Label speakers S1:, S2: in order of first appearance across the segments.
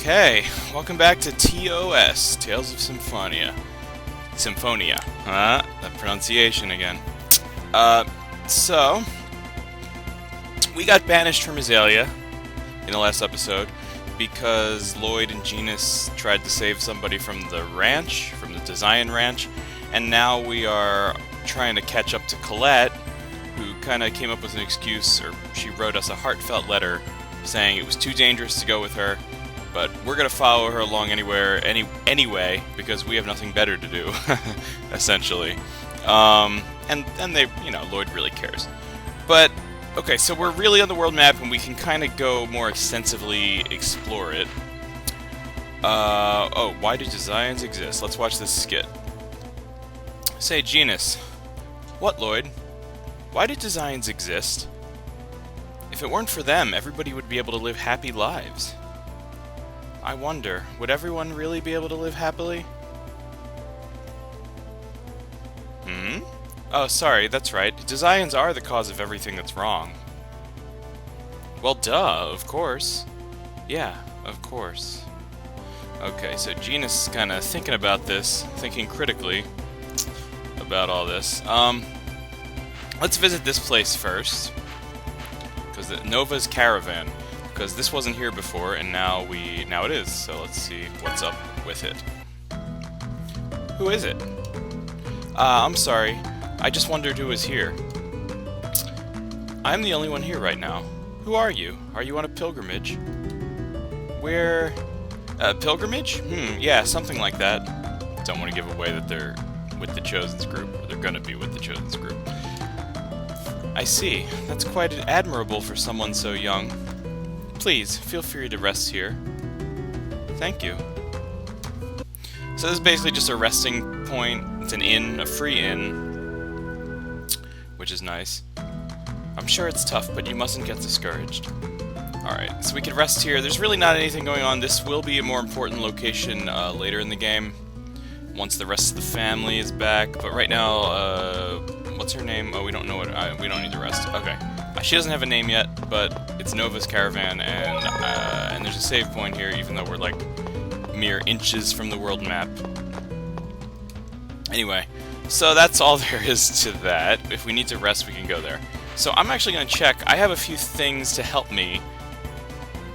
S1: Okay, welcome back to TOS, Tales of Symphonia. Symphonia. That pronunciation again. So, we got banished from Azalea in the last episode because Lloyd and Genis tried to save somebody from the ranch, from the Zion ranch, and now we are trying to catch up to Colette, who kind of came up with an excuse, or she wrote us a heartfelt letter saying it was too dangerous to go with her, but we're going to follow her along anyway, because we have nothing better to do, essentially. And they, Lloyd really cares. But, okay, so we're really on the world map, and we can kind of go more extensively explore it. Why do Zions exist? Let's watch this skit. Say, Genis. What, Lloyd? Why do Zions exist? If it weren't for them, everybody would be able to live happy lives. I wonder, would everyone really be able to live happily? Oh, sorry, that's right. Zions are the cause of everything that's wrong. Well, duh, of course. Yeah, of course. Okay, so Genis is kind of thinking about this, thinking critically about all this. Let's visit this place first, because Nova's Caravan, because this wasn't here before, and now it is. So let's see what's up with it. Who is it? I'm sorry. I just wondered who was here. I'm the only one here right now. Who are you? Are you on a pilgrimage? Where? Pilgrimage? Yeah, something like that. Don't want to give away that they're with the Chosen's group, or they're gonna be with the Chosen's group. I see. That's quite admirable for someone so young. Please, feel free to rest here. Thank you. So this is basically just a resting point. It's an inn, a free inn, which is nice. I'm sure it's tough, but you mustn't get discouraged. Alright, so we can rest here. There's really not anything going on. This will be a more important location later in the game, once the rest of the family is back. But right now, what's her name? Oh, we don't know what. We don't need to rest. Okay, she doesn't have a name yet, but it's Nova's Caravan, and there's a save point here, even though we're like mere inches from the world map. Anyway, so that's all there is to that. If we need to rest, we can go there. So I'm actually going to check. I have a few things to help me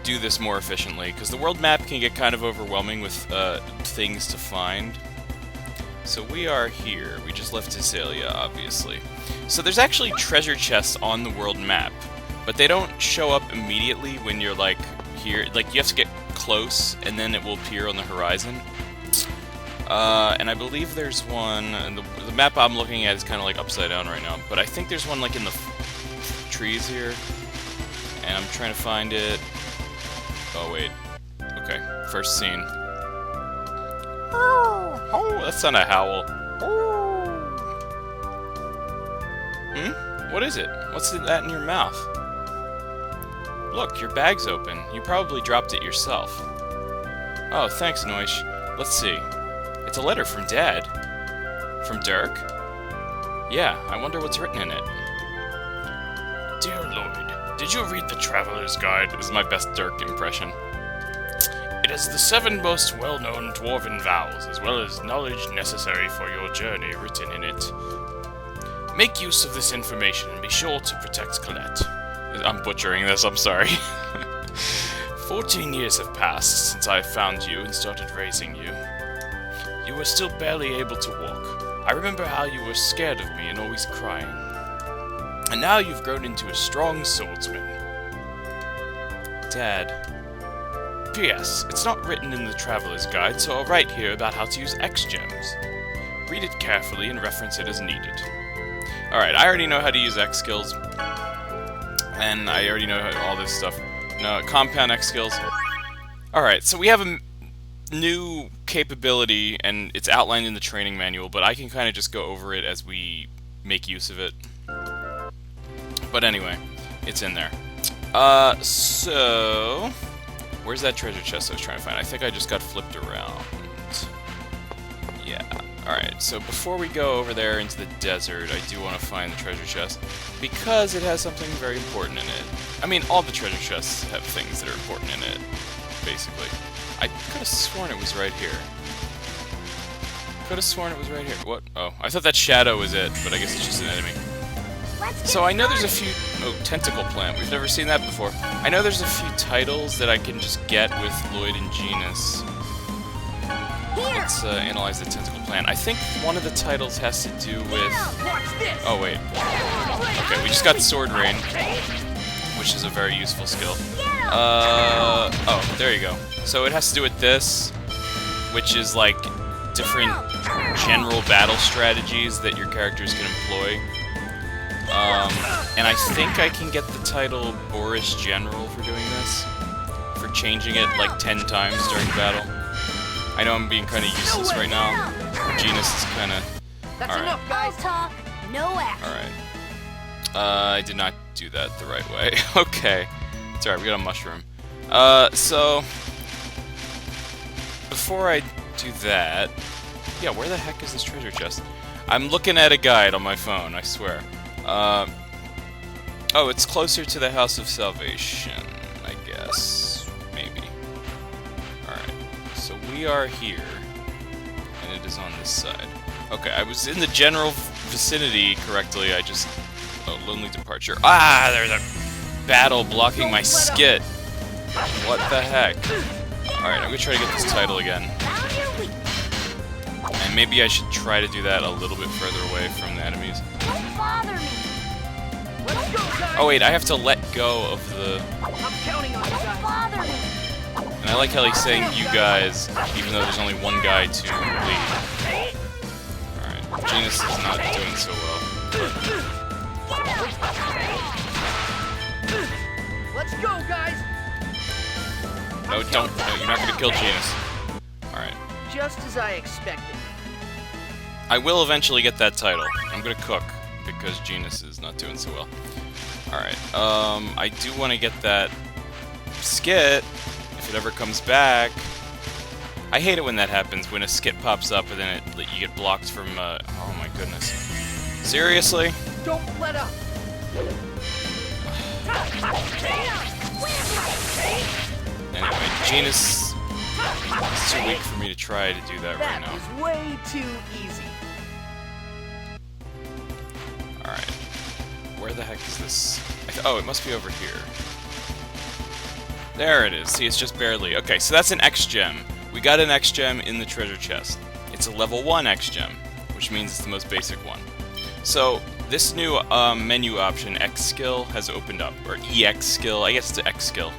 S1: do this more efficiently, because the world map can get kind of overwhelming with things to find. So we are here. We just left Azalea, obviously. So there's actually treasure chests on the world map, but they don't show up immediately when you're like here. Like you have to get close, and then it will appear on the horizon. And I believe there's one. And the map I'm looking at is kind of like upside down right now, but I think there's one like in the trees here, and I'm trying to find it. Oh wait. Okay. First scene. Oh, that's not a howl. What is it? What's that in your mouth? Look, your bag's open. You probably dropped it yourself. Oh, thanks, Noish. Let's see. It's a letter from Dad. From Dirk? Yeah, I wonder what's written in it. Dear Lloyd, did you read the Traveler's Guide? This is my best Dirk impression. It has the 7 most well-known dwarven vows, as well as knowledge necessary for your journey written in it. Make use of this information and be sure to protect Colette. I'm butchering this, I'm sorry. 14 years have passed since I found you and started raising you. You were still barely able to walk. I remember how you were scared of me and always crying. And now you've grown into a strong swordsman. Dad. P.S. It's not written in the Traveler's Guide, so I'll write here about how to use X-Gems. Read it carefully and reference it as needed. Alright, I already know how to use X skills. And I already know all this stuff. No, compound X skills. Alright, so we have a new capability, and it's outlined in the training manual, but I can kind of just go over it as we make use of it. But anyway, it's in there. So... where's that treasure chest I was trying to find? I think I just got flipped around. Yeah. Alright, so before we go over there into the desert, I do want to find the treasure chest, because it has something very important in it. I mean, all the treasure chests have things that are important in it, basically. I could have sworn it was right here. Could have sworn it was right here. What? Oh, I thought that shadow was it, but I guess it's just an enemy. So I know there's a few... Oh, tentacle plant. We've never seen that before. I know there's a few titles that I can just get with Lloyd and Genis. Let's analyze the tentacle plant. I think one of the titles has to do with... Oh, wait. Okay, we just got Sword Rain, which is a very useful skill. Oh, there you go. So it has to do with this, which is like different general battle strategies that your characters can employ. And I think I can get the title Boris General for doing this, for changing it like 10 times during battle. I know I'm being kind of useless right now. Genis is kind of... Alright.
S2: No action.
S1: Alright. I did not do that the right way. Okay. It's alright, we got a mushroom. So... Before I do that... Yeah, where the heck is this treasure chest? I'm looking at a guide on my phone, I swear. Oh, it's closer to the House of Salvation, I guess. Maybe. Alright. So we are here, and it is on this side. Okay, I was in the general vicinity correctly, I just... Oh, Lonely Departure. Ah, there's a battle blocking my skit! What the heck? Alright, I'm gonna try to get this title again. And maybe I should try to do that a little bit further away from the enemies.
S2: Don't bother me.
S1: Oh wait, I have to let go of the...
S2: I'm counting on you guys. Don't bother me.
S1: And I like how he's saying you guys, even though there's only one guy to lead. Alright, Genis is not doing so well.
S2: Let's go, guys.
S1: No, don't. No, you're not gonna kill Genis. Alright.
S2: Just as I expected.
S1: I will eventually get that title. I'm gonna cook, because Genis is not doing so well. Alright, I do want to get that skit, if it ever comes back. I hate it when that happens, when a skit pops up and then you get blocked from, oh my goodness. Seriously?
S2: Don't let up.
S1: Anyway, Genis is too weak for me to try to do that right now.
S2: That was way too easy.
S1: Alright. Where the heck is this? Oh, it must be over here. There it is. See, it's just barely. Okay, so that's an X-Gem. We got an X-Gem in the treasure chest. It's a level 1 X-Gem, which means it's the most basic one. So, this new menu option, X skill, has opened up. Or EX skill. I guess it's an X skill.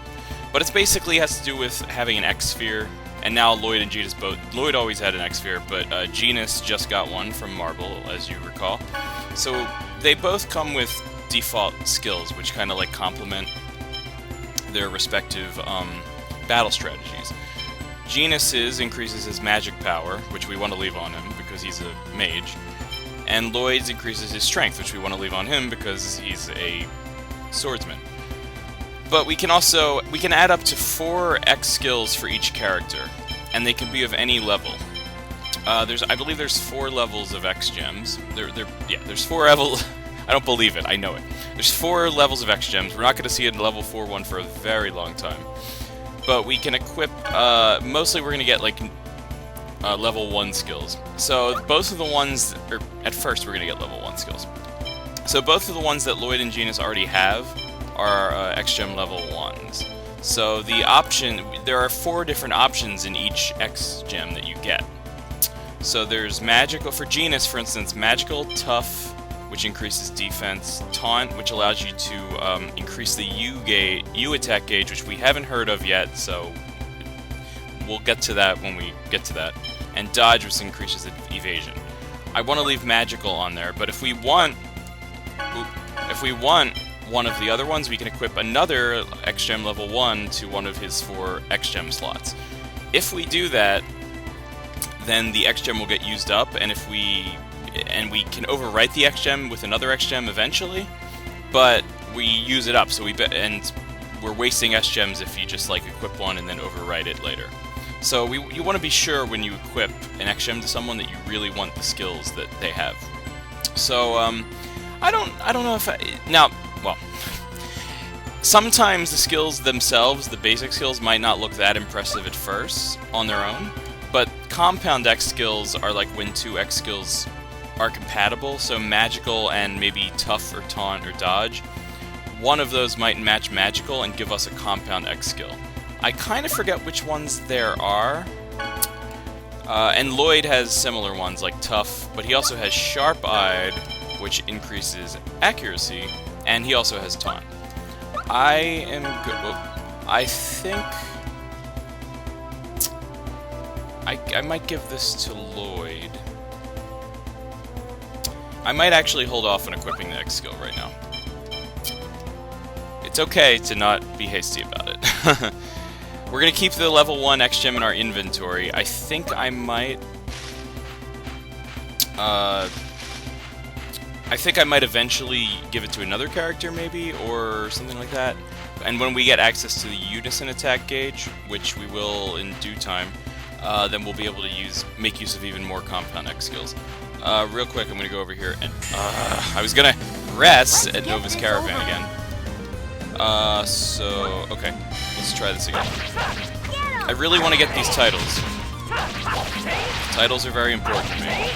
S1: But it basically has to do with having an X-Sphere. And now Lloyd and Genis both... Lloyd always had an X-Sphere, but Genis just got one from Marble, as you recall. So, they both come with default skills, which kind of like complement their respective battle strategies. Genis's increases his magic power, which we want to leave on him because he's a mage, and Lloyd's increases his strength, which we want to leave on him because he's a swordsman. But we can add up to 4 X skills for each character, and they can be of any level. I believe there's 4 levels of X gems. There's 4 levels. I don't believe it. I know it. There's 4 levels of X gems. We're not going to see a level 4 one for a very long time. But we can equip. Mostly, we're going to get like level 1 skills. So both of the ones, or at first, we're going to get level 1 skills. So both of the ones that Lloyd and Genis already have are X gem level 1s. So there are 4 different options in each X gem that you get. So there's magical, for Genis, for instance, magical, tough, which increases defense, taunt, which allows you to increase the U attack gauge, which we haven't heard of yet, so we'll get to that when we get to that, and dodge, which increases evasion. I want to leave magical on there, but if we want one of the other ones, we can equip another X-Gem level 1 to one of his 4 X-Gem slots. If we do that, then the X-Gem will get used up, and we can overwrite the X-Gem with another X-Gem eventually, but we use it up, so and we're wasting X-Gems if you just like equip one and then overwrite it later. So you want to be sure when you equip an X-Gem to someone that you really want the skills that they have. So I don't know if well, sometimes the skills themselves, the basic skills, might not look that impressive at first on their own, but compound X skills are like when two X skills are compatible, so magical and maybe tough or taunt or dodge. One of those might match magical and give us a compound X skill. I kind of forget which ones there are. And Lloyd has similar ones like tough, but he also has sharp-eyed, which increases accuracy, and he also has taunt. I am good. Well, I think I might give this to Lloyd. I might actually hold off on equipping the X skill right now. It's okay to not be hasty about it. We're gonna keep the level 1 X gem in our inventory. I think I might eventually give it to another character, maybe, or something like that. And when we get access to the unison attack gauge, which we will in due time, then we'll be able to make use of even more compound X skills. Real quick, I'm gonna go over here and I was gonna rest at Nova's Caravan again. Okay, let's try this again. I really want to get these titles. Titles are very important to me.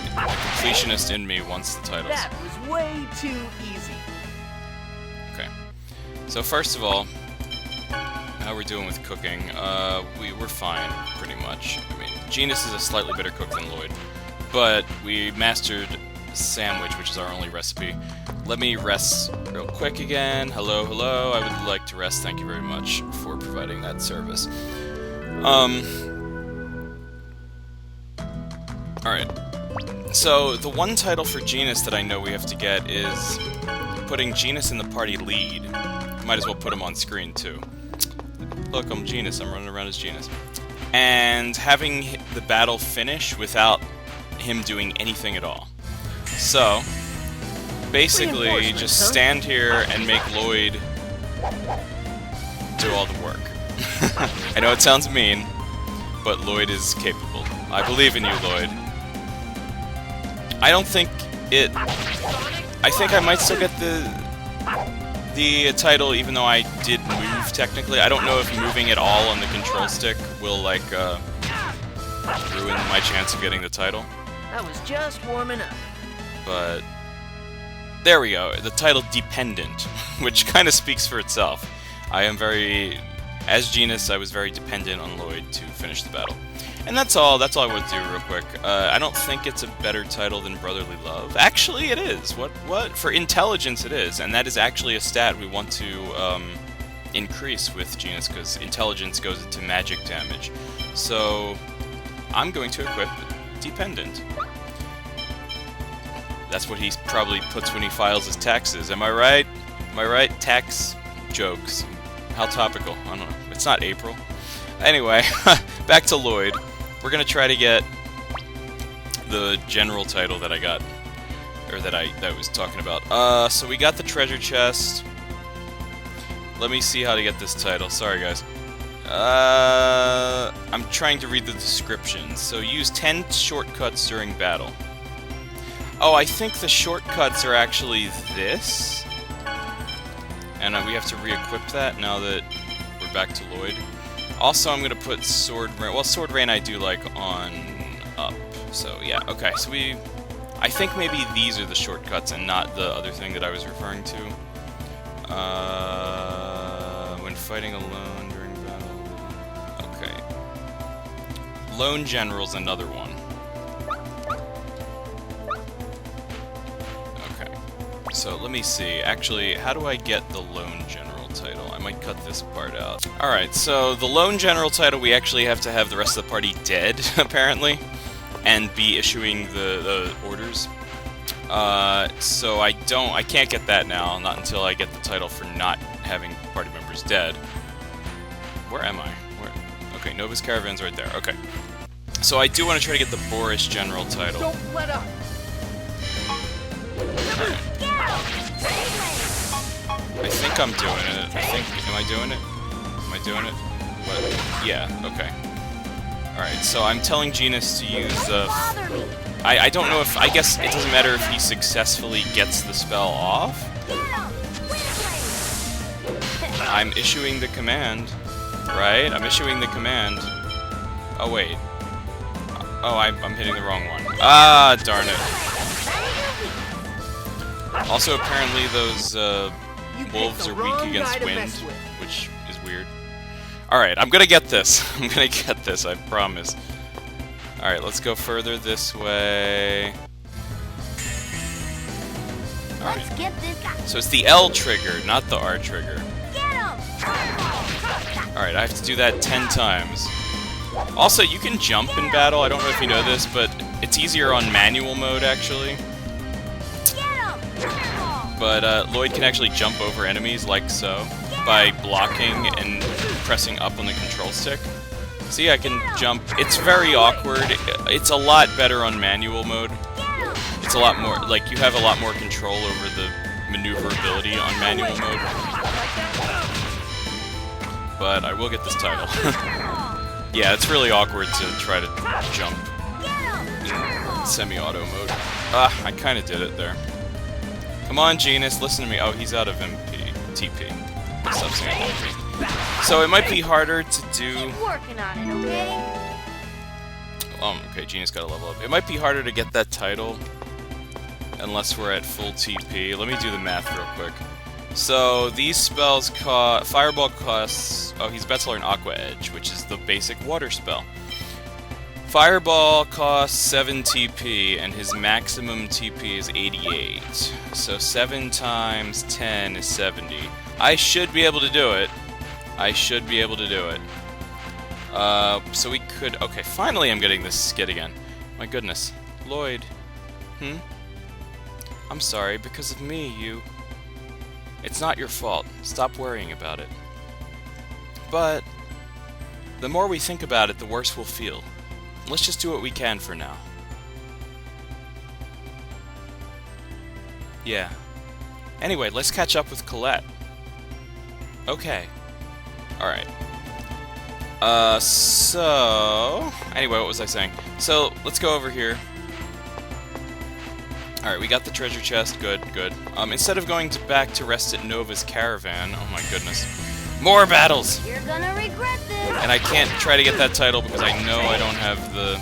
S1: The completionist in me wants the titles.
S2: That was way too easy.
S1: Okay. So first of all, how we're doing with cooking, we're fine, pretty much. I mean, Genis is a slightly better cook than Lloyd, but we mastered sandwich, which is our only recipe. Let me rest real quick again. Hello, hello. I would like to rest. Thank you very much for providing that service. Alright. So, the one title for Genis that I know we have to get is putting Genis in the party lead. Might as well put him on screen, too. Look, I'm Genis. I'm running around as Genis. And having the battle finish without him doing anything at all. So, basically, just stand here and make Lloyd do all the work. I know it sounds mean, but Lloyd is capable. I believe in you, Lloyd. I don't think it... I think I might still get the title, even though I did move, technically. I don't know if moving at all on the control stick will, like, ruin my chance of getting the title.
S2: I was just warming up.
S1: But there we go, the title Dependent, which kind of speaks for itself. As Genis, I was very dependent on Lloyd to finish the battle. And that's all I want to do real quick. I don't think it's a better title than Brotherly Love. Actually, it is. What? For intelligence, it is. And that is actually a stat we want to increase with Genis, because intelligence goes into magic damage. So, I'm going to equip Dependent. That's what he probably puts when he files his taxes. Am I right? Am I right? Tax jokes. How topical. I don't know. It's not April. Anyway, back to Lloyd. We're gonna try to get the general title that I got, or that I was talking about. So we got the treasure chest. Let me see how to get this title. Sorry, guys. I'm trying to read the descriptions. So use 10 shortcuts during battle. Oh, I think the shortcuts are actually this. And we have to re-equip that now that we're back to Lloyd. Also, I'm going to put Sword Rain. Well, Sword Rain I do like on up. So, yeah, okay. So I think maybe these are the shortcuts and not the other thing that I was referring to. When fighting alone during battle. Okay. Lone General's another one. So, let me see. Actually, how do I get the Lone General title? I might cut this part out. Alright, so the Lone General title, we actually have to have the rest of the party dead, apparently, and be issuing the orders. So I can't get that now, not until I get the title for not having party members dead. Where am I? Okay, Nova's Caravan's right there. Okay. So I do want to try to get the Boris General title.
S2: Don't let up!
S1: I think I'm doing it. Am I doing it? Am I doing it? What? Yeah, okay. Alright, so I'm telling Genis to use the... I don't know if... I guess it doesn't matter if he successfully gets the spell off. I'm issuing the command, right? I'm issuing the command. Oh, wait. Oh, I'm hitting the wrong one. Ah, darn it. Also, apparently those wolves are weak against wind, which is weird. Alright, I'm gonna get this. I'm gonna get this, I promise. Alright, let's go further this way.
S3: Let's get this guy.
S1: So it's the L trigger, not the R trigger.
S3: Get him!
S1: Alright, I have to do that 10 times. Also, you can jump in battle. I don't know if you know this, but it's easier on manual mode, actually. But Lloyd can actually jump over enemies like so by blocking and pressing up on the control stick. See, I can jump. It's very awkward. It's a lot better on manual mode. It's a lot more, like, you have a lot more control over the maneuverability on manual mode. But I will get this title. Yeah, it's really awkward to try to jump in semi-auto mode. Ah, I kind of did it there. Come on, Genis, listen to me. Oh, he's out of TP. Stop saying MP. So it might be harder to do...
S3: Keep working on it, okay?
S1: Okay, Genis got a level up. It might be harder to get that title unless we're at full TP. Let me do the math real quick. So these spells cost... Fireball costs... Oh, he's about to learn Aqua Edge, which is the basic water spell. Fireball costs 7 TP, and his maximum TP is 88. So 7 times 10 is 70. I should be able to do it. I should be able to do it. So we could... Okay, finally I'm getting this skit again. My goodness. Lloyd. I'm sorry, because of me, you... It's not your fault. Stop worrying about it. But the more we think about it, the worse we'll feel. Let's just do what we can for now. Yeah. Anyway, let's catch up with Colette. Okay. Alright. So... Anyway, what was I saying? So, let's go over here. Alright, we got the treasure chest. Good, good. Instead of going back to rest at Nova's caravan... Oh my goodness. More battles!
S3: You're gonna regret this!
S1: And I can't try to get that title because I know I don't have the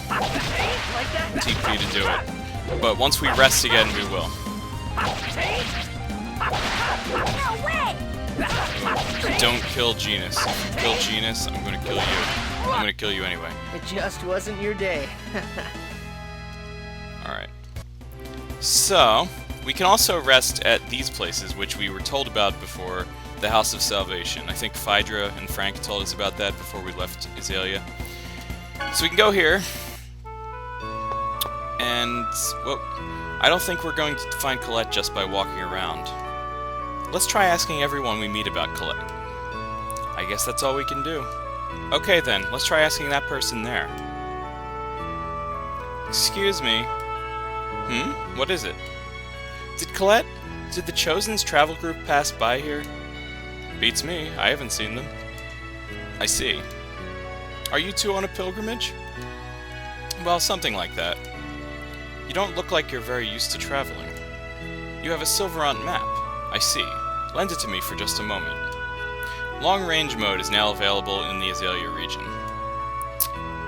S1: TP to do it. But once we rest again, we will.
S3: No way!
S1: Don't kill Genis. If you kill Genis, I'm gonna kill you. I'm gonna kill you anyway.
S2: It just wasn't your day.
S1: Alright. So, we can also rest at these places, which we were told about before. The House of Salvation. I think Phaedra and Frank told us about that before we left Azalea. So we can go here. And, well, I don't think we're going to find Colette just by walking around. Let's try asking everyone we meet about Colette. I guess that's all we can do. Okay then, let's try asking that person there. Excuse me. What is it? Did the Chosen's travel group pass by here? Beats me, I haven't seen them. I see. Are you two on a pilgrimage? Well, something like that. You don't look like you're very used to traveling. You have a Silverant map. I see. Lend it to me for just a moment. Long-range mode is now available in the Azalea region.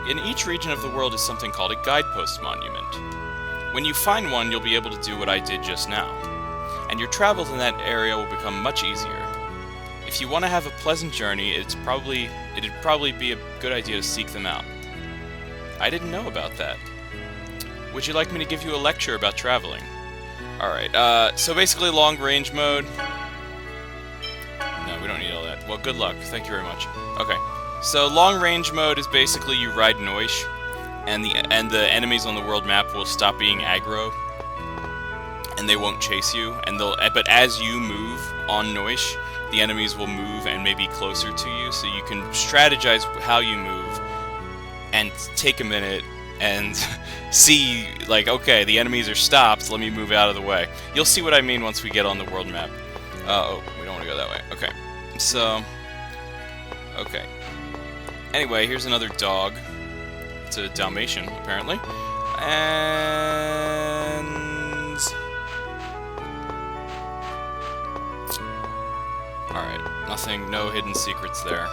S1: In each region of the world is something called a guidepost monument. When you find one, you'll be able to do what I did just now, and your travels in that area will become much easier. If you want to have a pleasant journey, it'd probably be a good idea to seek them out. I didn't know about that. Would you like me to give you a lecture about traveling? Alright, so basically long-range mode. No, we don't need all that. Well, good luck. Thank you very much. Okay, so long-range mode is basically you ride Noish, and the enemies on the world map will stop being aggro, and they won't chase you. But as you move on Noish, the enemies will move and maybe closer to you, so you can strategize how you move and take a minute and see, like, okay, the enemies are stopped, let me move out of the way. You'll see what I mean once we get on the world map. Oh, we don't want to go that way. Okay, so... Okay. Anyway, here's another dog. It's a Dalmatian, apparently. And... Alright, Nothing, no hidden secrets there.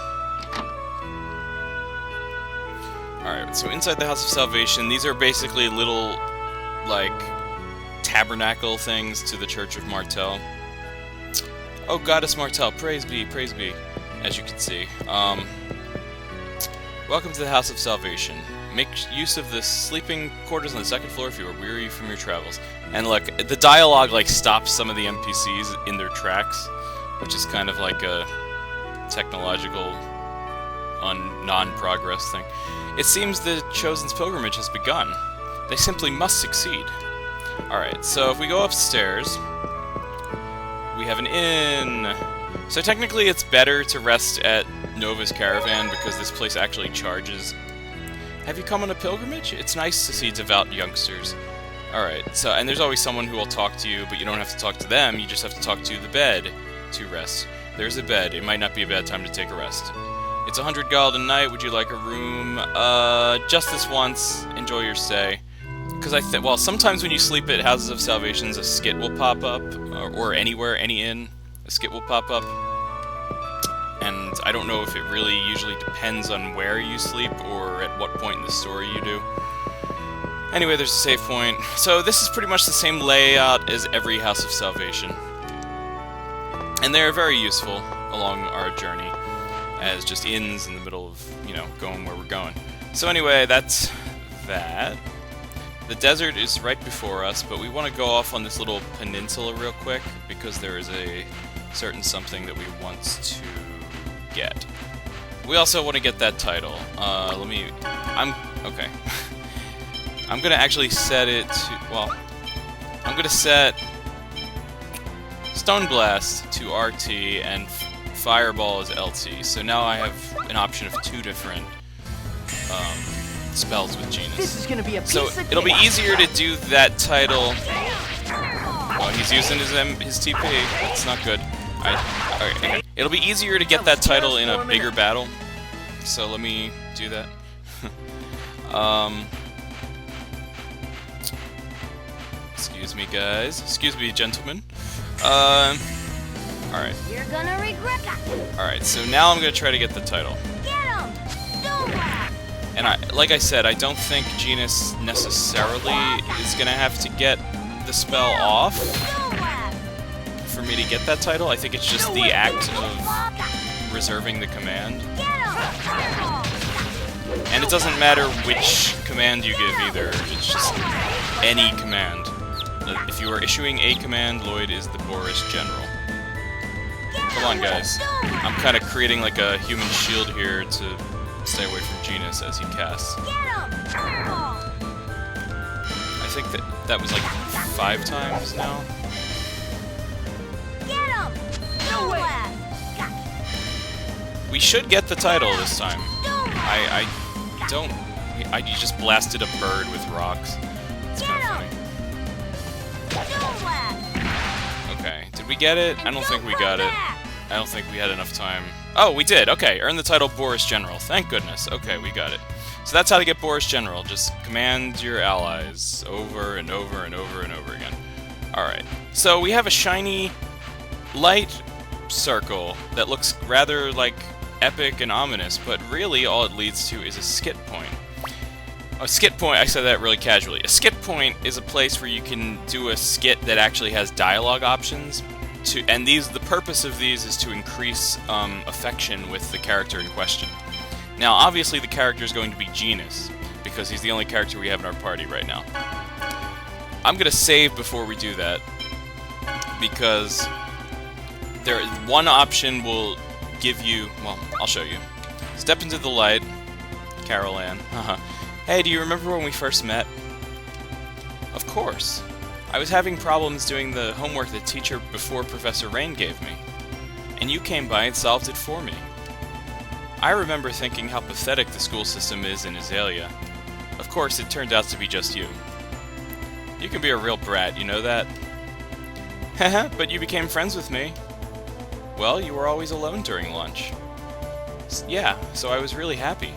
S1: Alright, so inside the House of Salvation, these are basically little, like, tabernacle things to the Church of Martel. Oh, Goddess Martel, praise be, as you can see. Welcome to the House of Salvation. Make use of the sleeping quarters on the second floor if you are weary from your travels. And look, the dialogue, like, stops some of the NPCs in their tracks, which is kind of like a technological non-progress thing. It seems the Chosen's pilgrimage has begun. They simply must succeed. Alright, so if we go upstairs, we have an inn. So technically it's better to rest at Nova's Caravan because this place actually charges. Have you come on a pilgrimage? It's nice to see devout youngsters. Alright, so, and there's always someone who will talk to you, but you don't have to talk to them, you just have to talk to the bed to rest. There's a bed. It might not be a bad time to take a rest. It's 100 gold a night. Would you like a room? Just this once. Enjoy your stay. Because well, sometimes when you sleep at Houses of Salvations, a skit will pop up, or anywhere, any inn, a skit will pop up. And I don't know if it really usually depends on where you sleep or at what point in the story you do. Anyway, there's a save point. So this is pretty much the same layout as every House of Salvation. And they're very useful along our journey as just inns in the middle of, you know, going where we're going. So anyway, that's that. The desert is right before us, but we want to go off on this little peninsula real quick because there is a certain something that we want to get. We also want to get that title. Okay. I'm gonna actually set it to, well, I'm gonna set Stone Blast to RT and Fireball is LT. So now I have an option of 2 different spells with Genis.
S2: This is gonna be a piece
S1: so
S2: of
S1: it'll be
S2: cake.
S1: easier to do that title. Oh, he's using his TP. That's not good. Okay. It'll be easier to get that title in a bigger battle. So let me do that. Excuse me, guys. Excuse me, gentlemen. Alright.
S3: You're gonna regret that.
S1: Alright, so now I'm gonna try to get the title.
S3: Get him! Stone Blast!
S1: And like I said, I don't think Genis necessarily is gonna have to get the spell off
S3: Stone Blast!
S1: for me to get that title. I think it's just the act of reserving the command.
S3: Get him!
S1: And it doesn't matter which command you give either, it's just any command. If you are issuing a command, Lloyd is the Boris General. Come on, guys. I'm kind of creating like a human shield here to stay away from Genis as he casts.
S3: Get him!
S1: I think that was like 5 times now.
S3: Get him! Stone Blast!
S1: We should get the title this time.
S3: Stone Blast!
S1: I just blasted a bird with rocks. It's kind of funny.
S3: Stone Blast!
S1: Okay, did we get it? I don't think we got it. I don't think we had enough time. Oh, we did! Okay, earn the title Boris General. Thank goodness. Okay, we got it. So that's how to get Boris General. Just command your allies over and over and over and over again. Alright, so we have a shiny light circle that looks rather like epic and ominous, but really all it leads to is a skit point. A skit point, I said that really casually. A skit point is a place where you can do a skit that actually has dialogue options. And the purpose of these is to increase affection with the character in question. Now, obviously the character is going to be Genis, because he's the only character we have in our party right now. I'm going to save before we do that, because one option will give you, well, I'll show you. Step into the light, Carol Ann. Hey, do you remember when we first met? Of course. I was having problems doing the homework the teacher before Professor Rain gave me, and you came by and solved it for me. I remember thinking how pathetic the school system is in Azalea. Of course, it turned out to be just you. You can be a real brat, you know that? Haha, but you became friends with me. Well, you were always alone during lunch. Yeah, so I was really happy.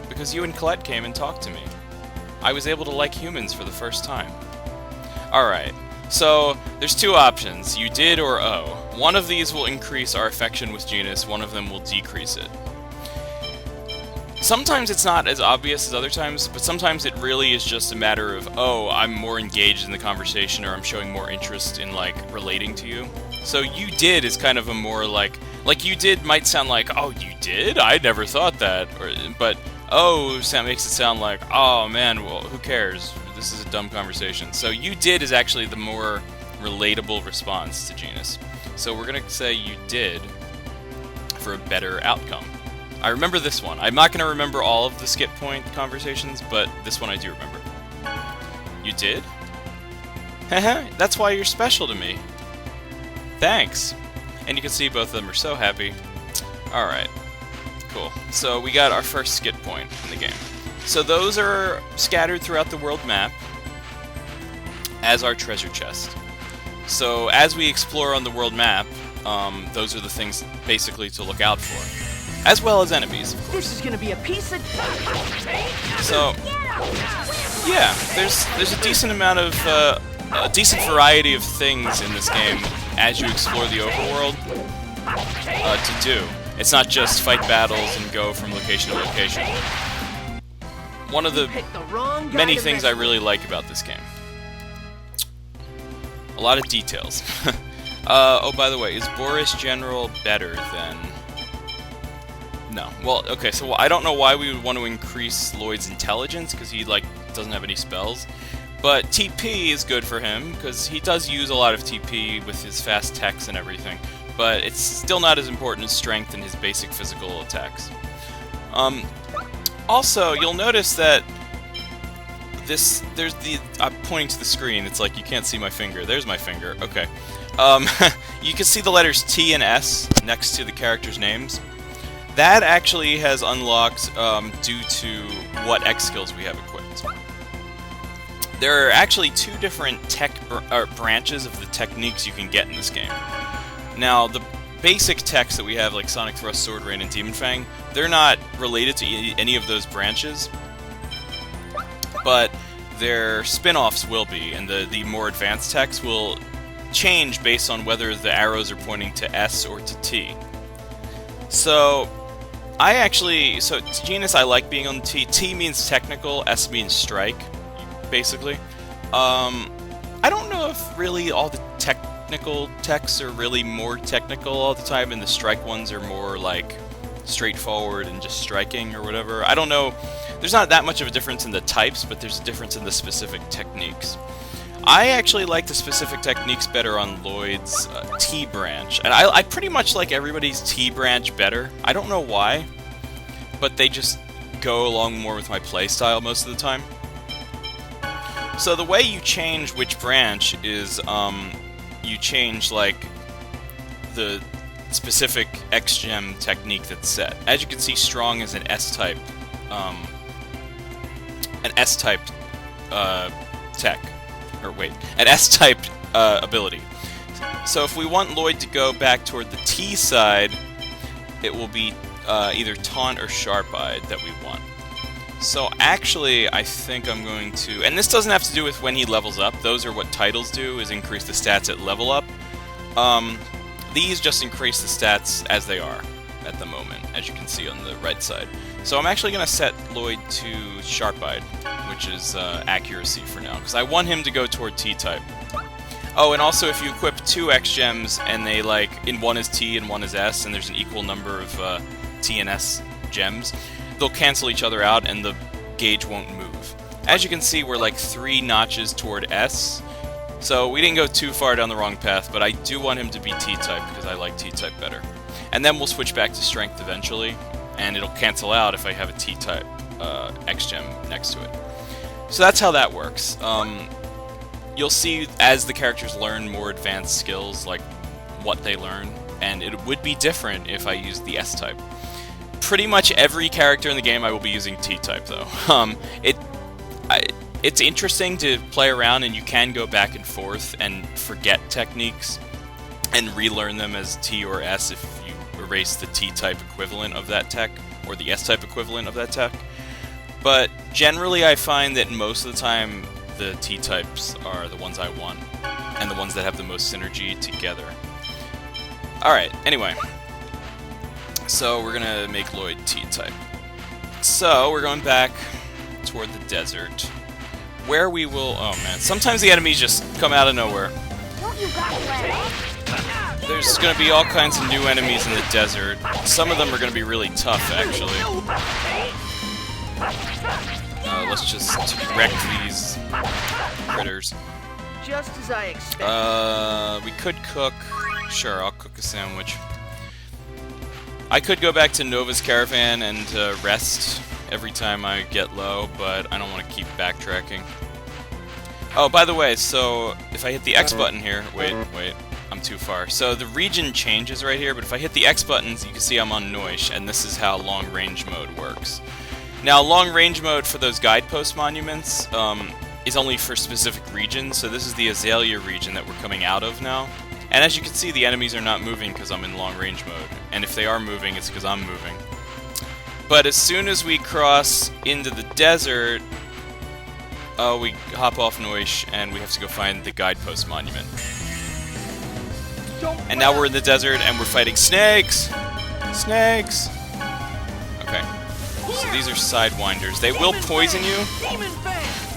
S1: Because you and Colette came and talked to me. I was able to like humans for the first time. Alright, So, there's two options, you did or O. One of these will increase our affection with Genis, one of them will decrease it. Sometimes it's not as obvious as other times, but sometimes it really is just a matter of, oh, I'm more engaged in the conversation, or I'm showing more interest in, like, relating to you. So you did is kind of a more, like you did might sound like, oh, you did? I never thought that. But oh makes it sound like, oh man, well, who cares? This is a dumb conversation. So you did is actually the more relatable response to Genis. So we're gonna say you did for a better outcome. I remember this one. I'm not gonna remember all of the skip point conversations, but this one I do remember. You did? Haha, that's why you're special to me. Thanks. And you can see both of them are so happy. Alright. Cool. So we got our first skip point in the game. So those are scattered throughout the world map as our treasure chest. So as we explore on the world map, those are the things basically to look out for. As well as enemies, of course.
S2: This is gonna be a piece of...
S1: So, yeah, there's a decent amount of, a decent variety of things in this game as you explore the overworld to do. It's not just fight battles and go from location to location. One of the many things I really like about this game. A lot of details. Oh, by the way, is Boris General better than... No. Well, okay, so I don't know why we would want to increase Lloyd's intelligence, because he, like, doesn't have any spells. But TP is good for him, because he does use a lot of TP with his fast techs and everything. But it's still not as important as strength and his basic physical attacks. Also, you'll notice that I'm pointing to the screen, it's like you can't see my finger. There's my finger, okay. You can see the letters T and S next to the characters' names. That actually has unlocked due to what X skills we have equipped. There are actually two different branches of the techniques you can get in this game. Now, the basic techs that we have, like Sonic Thrust, Sword Rain, and Demon Fang, they're not related to any of those branches, but their spin-offs will be, and the more advanced techs will change based on whether the arrows are pointing to S or to T. So, Genis I like being on the T. T means technical, S means strike, basically. I don't know if really all the technical techs are really more technical all the time, and the strike ones are more, like, straightforward and just striking or whatever. I don't know. There's not that much of a difference in the types, but there's a difference in the specific techniques. I actually like the specific techniques better on Lloyd's T branch, and I pretty much like everybody's T branch better. I don't know why, but they just go along more with my playstyle most of the time. So the way you change which branch is you change like the specific X-Gem technique that's set. As you can see, Strong is an S-type tech. Or wait, an S-type ability. So if we want Lloyd to go back toward the T side, it will be either Taunt or Sharp-Eyed that we want. So actually, I think I'm going to... And this doesn't have to do with when he levels up. Those are what titles do, is increase the stats at level up. These just increase the stats as they are at the moment, as you can see on the right side. So I'm actually going to set Lloyd to Sharp-Eyed, which is accuracy for now, because I want him to go toward T-type. Oh, and also if you equip two X-Gems, and they, like, in one is T and one is S, and there's an equal number of T and S gems, they'll cancel each other out, and the gauge won't move. As you can see, we're like 3 notches toward S, so we didn't go too far down the wrong path, but I do want him to be T-type, because I like T-type better. And then we'll switch back to Strength eventually, and it'll cancel out if I have a T-type X-Gem next to it. So that's how that works. You'll see as the characters learn more advanced skills, like what they learn, and it would be different if I used the S-type. Pretty much every character in the game I will be using T-type, though. It's interesting to play around, and you can go back and forth and forget techniques and relearn them as T or S if you erase the T-type equivalent of that tech, or the S-type equivalent of that tech. But generally I find that most of the time the T-types are the ones I want. and the ones that have the most synergy together. Alright, anyway. So we're gonna make Lloyd T-type. So we're going back toward the desert, where we will... Oh man, sometimes the enemies just come out of nowhere.
S3: Don't you got Colette?
S1: There's gonna be all kinds of new enemies in the desert. Some of them are gonna be really tough, actually. Let's just wreck these critters.
S2: Just as I expected.
S1: We could cook... Sure, I'll cook a sandwich. I could go back to Nova's Caravan and rest every time I get low, but I don't want to keep backtracking. Oh, by the way, so if I hit the X button here... Wait, I'm too far. So the region changes right here, but if I hit the X buttons, you can see I'm on Noish, and this is how long-range mode works. Now, long-range mode for those guidepost monuments is only for specific regions, so this is the Azalea region that we're coming out of now. And as you can see, the enemies are not moving because I'm in long-range mode. And if they are moving, it's because I'm moving. But as soon as we cross into the desert, we hop off Noish, and we have to go find the guidepost monument. And now we're in the desert, and we're fighting snakes! Snakes! Okay. So these are sidewinders. They will poison you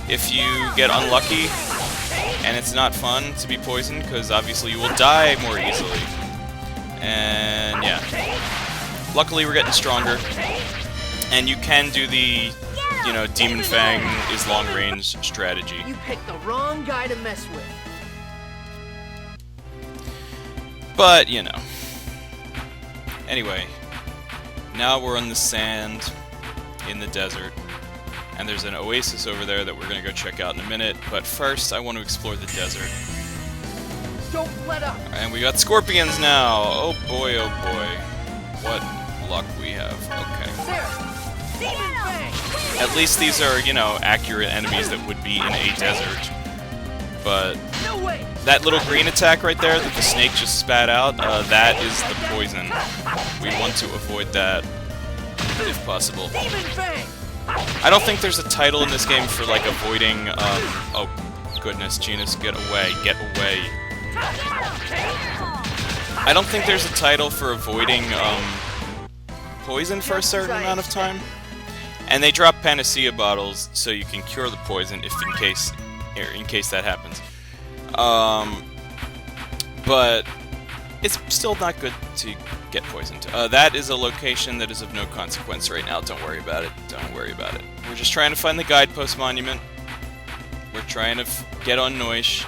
S1: if you get unlucky. And it's not fun to be poisoned, because obviously you will die more easily. And yeah. Luckily we're getting stronger. And you can do the, you know, Demon Fang is long range strategy.
S2: You picked the wrong guy to mess with.
S1: But, you know. Anyway. Now we're on the sand in the desert. And there's an oasis over there that we're going to go check out in a minute. But first, I want to explore the desert.
S2: Don't let up.
S1: And we got scorpions now! Oh boy, oh boy. What luck we have. Okay. At least these are, you know, accurate enemies that would be in a desert. But that little green attack right there that the snake just spat out, that is the poison. We want to avoid that if possible. I don't think there's a title in this game for, like, avoiding, oh, goodness, Genis, get away, get away. I don't think there's a title for avoiding, poison for a certain amount of time. And they drop panacea bottles so you can cure the poison if in case that happens. But it's still not good to get poisoned. That is a location that is of no consequence right now. Don't worry about it. Don't worry about it. We're just trying to find the guidepost monument. We're trying to get on Noish.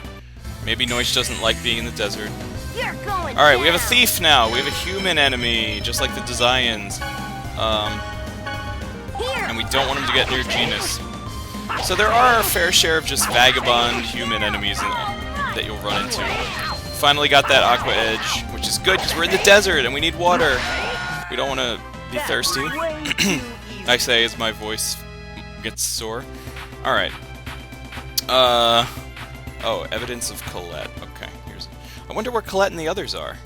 S1: Maybe Noish doesn't like being in the desert. Alright, we have a thief now. We have a human enemy, just like the Desians. And we don't want him to get near Genis. So there are a fair share of just vagabond human enemies that you'll run into. Finally got that Aqua Edge, which is good because we're in the desert and we need water. We don't want to be thirsty. I say as my voice gets sore. Alright. Oh, evidence of Colette. Okay, I wonder where Colette and the others are.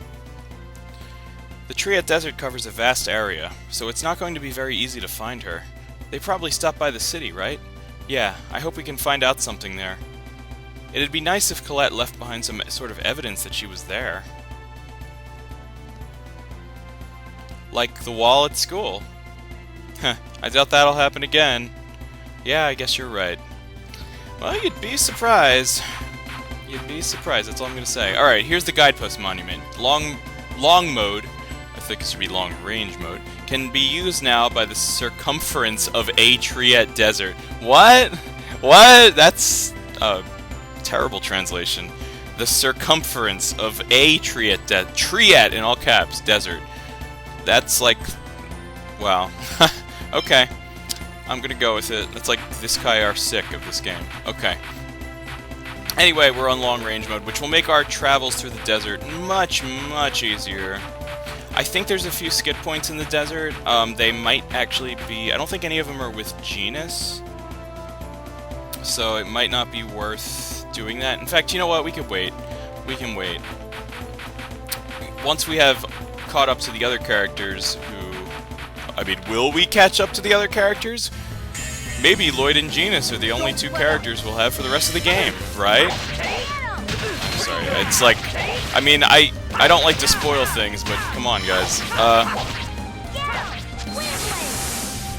S1: The Triet Desert covers a vast area, so it's not going to be very easy to find her. They probably stopped by the city, right? Yeah, I hope we can find out something there. It'd be nice if Colette left behind some sort of evidence that she was there. Like the wall at school. Heh, I doubt that'll happen again. Yeah, I guess you're right. Well, you'd be surprised. You'd be surprised, that's all I'm gonna say. Alright, here's the guidepost monument. Long mode, I think it should be long range mode, can be used now by the circumference of a Triet Desert. What? What? That's a terrible translation. The circumference of a Triet in all caps, desert. That's like, wow. Okay. I'm gonna go with it. That's like this guy are sick of this game. Okay. Anyway, we're on long range mode, which will make our travels through the desert much, much easier. I think there's a few skid points in the desert. They might actually be... I don't think any of them are with Genis. So it might not be worth doing that. In fact, you know what? We could wait. We can wait. Once we have caught up to the other characters who... I mean, will we catch up to the other characters? Maybe Lloyd and Genis are the only two characters we'll have for the rest of the game, right? sorry. It's like, I mean, I don't like to spoil things, but come on, guys.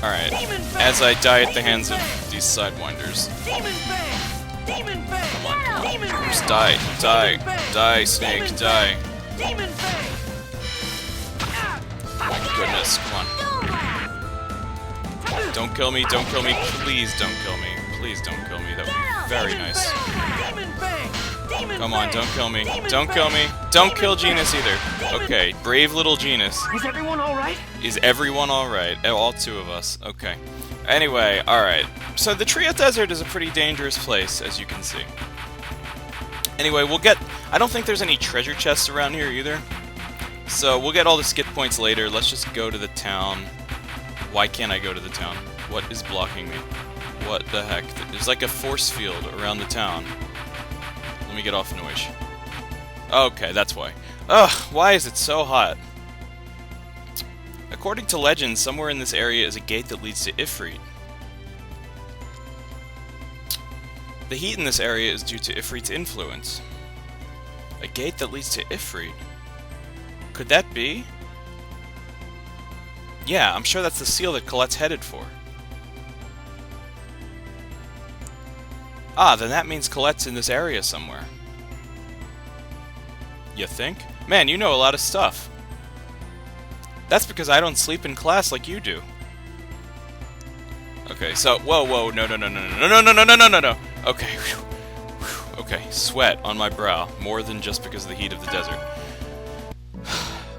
S1: Alright. As I die at the hands of these sidewinders.
S2: Demon Fang! Demon Fang!
S1: Come on.
S2: Demon Fang!
S1: Just die, die, die, Snake,
S2: Demon
S1: die.
S2: Demon Fang!
S1: Oh my goodness, come on. Don't kill me, don't kill me, please don't kill me. Please don't kill me, that would be very nice.
S2: Demon Fang! Demon
S1: Come on,
S2: Fang!
S1: don't kill me.
S2: Demon
S1: Don't
S2: Fang!
S1: kill me. Don't
S2: Demon
S1: kill
S2: Fang!
S1: Genis either.
S2: Demon
S1: Okay, brave little Genis.
S2: Is everyone alright?
S1: Is everyone alright? All two of us. Okay. Anyway, alright. So the Tria Desert is a pretty dangerous place, as you can see. Anyway, we'll get... I don't think there's any treasure chests around here either. So we'll get all the skip points later. Let's just go to the town. Why can't I go to the town? What is blocking me? What the heck? There's like a force field around the town. Let me get off Noise. Okay, that's why. Ugh, why is it so hot? According to legend, somewhere in this area is a gate that leads to Ifrit. The heat in this area is due to Ifrit's influence. A gate that leads to Ifrit? Could that be? Yeah, I'm sure that's the seal that Colette's headed for. Ah, then that means Colette's in this area somewhere. You think? Man, you know a lot of stuff. That's because I don't sleep in class like you do. Okay, so whoa, no. Okay, whew. Okay, sweat on my brow, more than just because of the heat of the desert.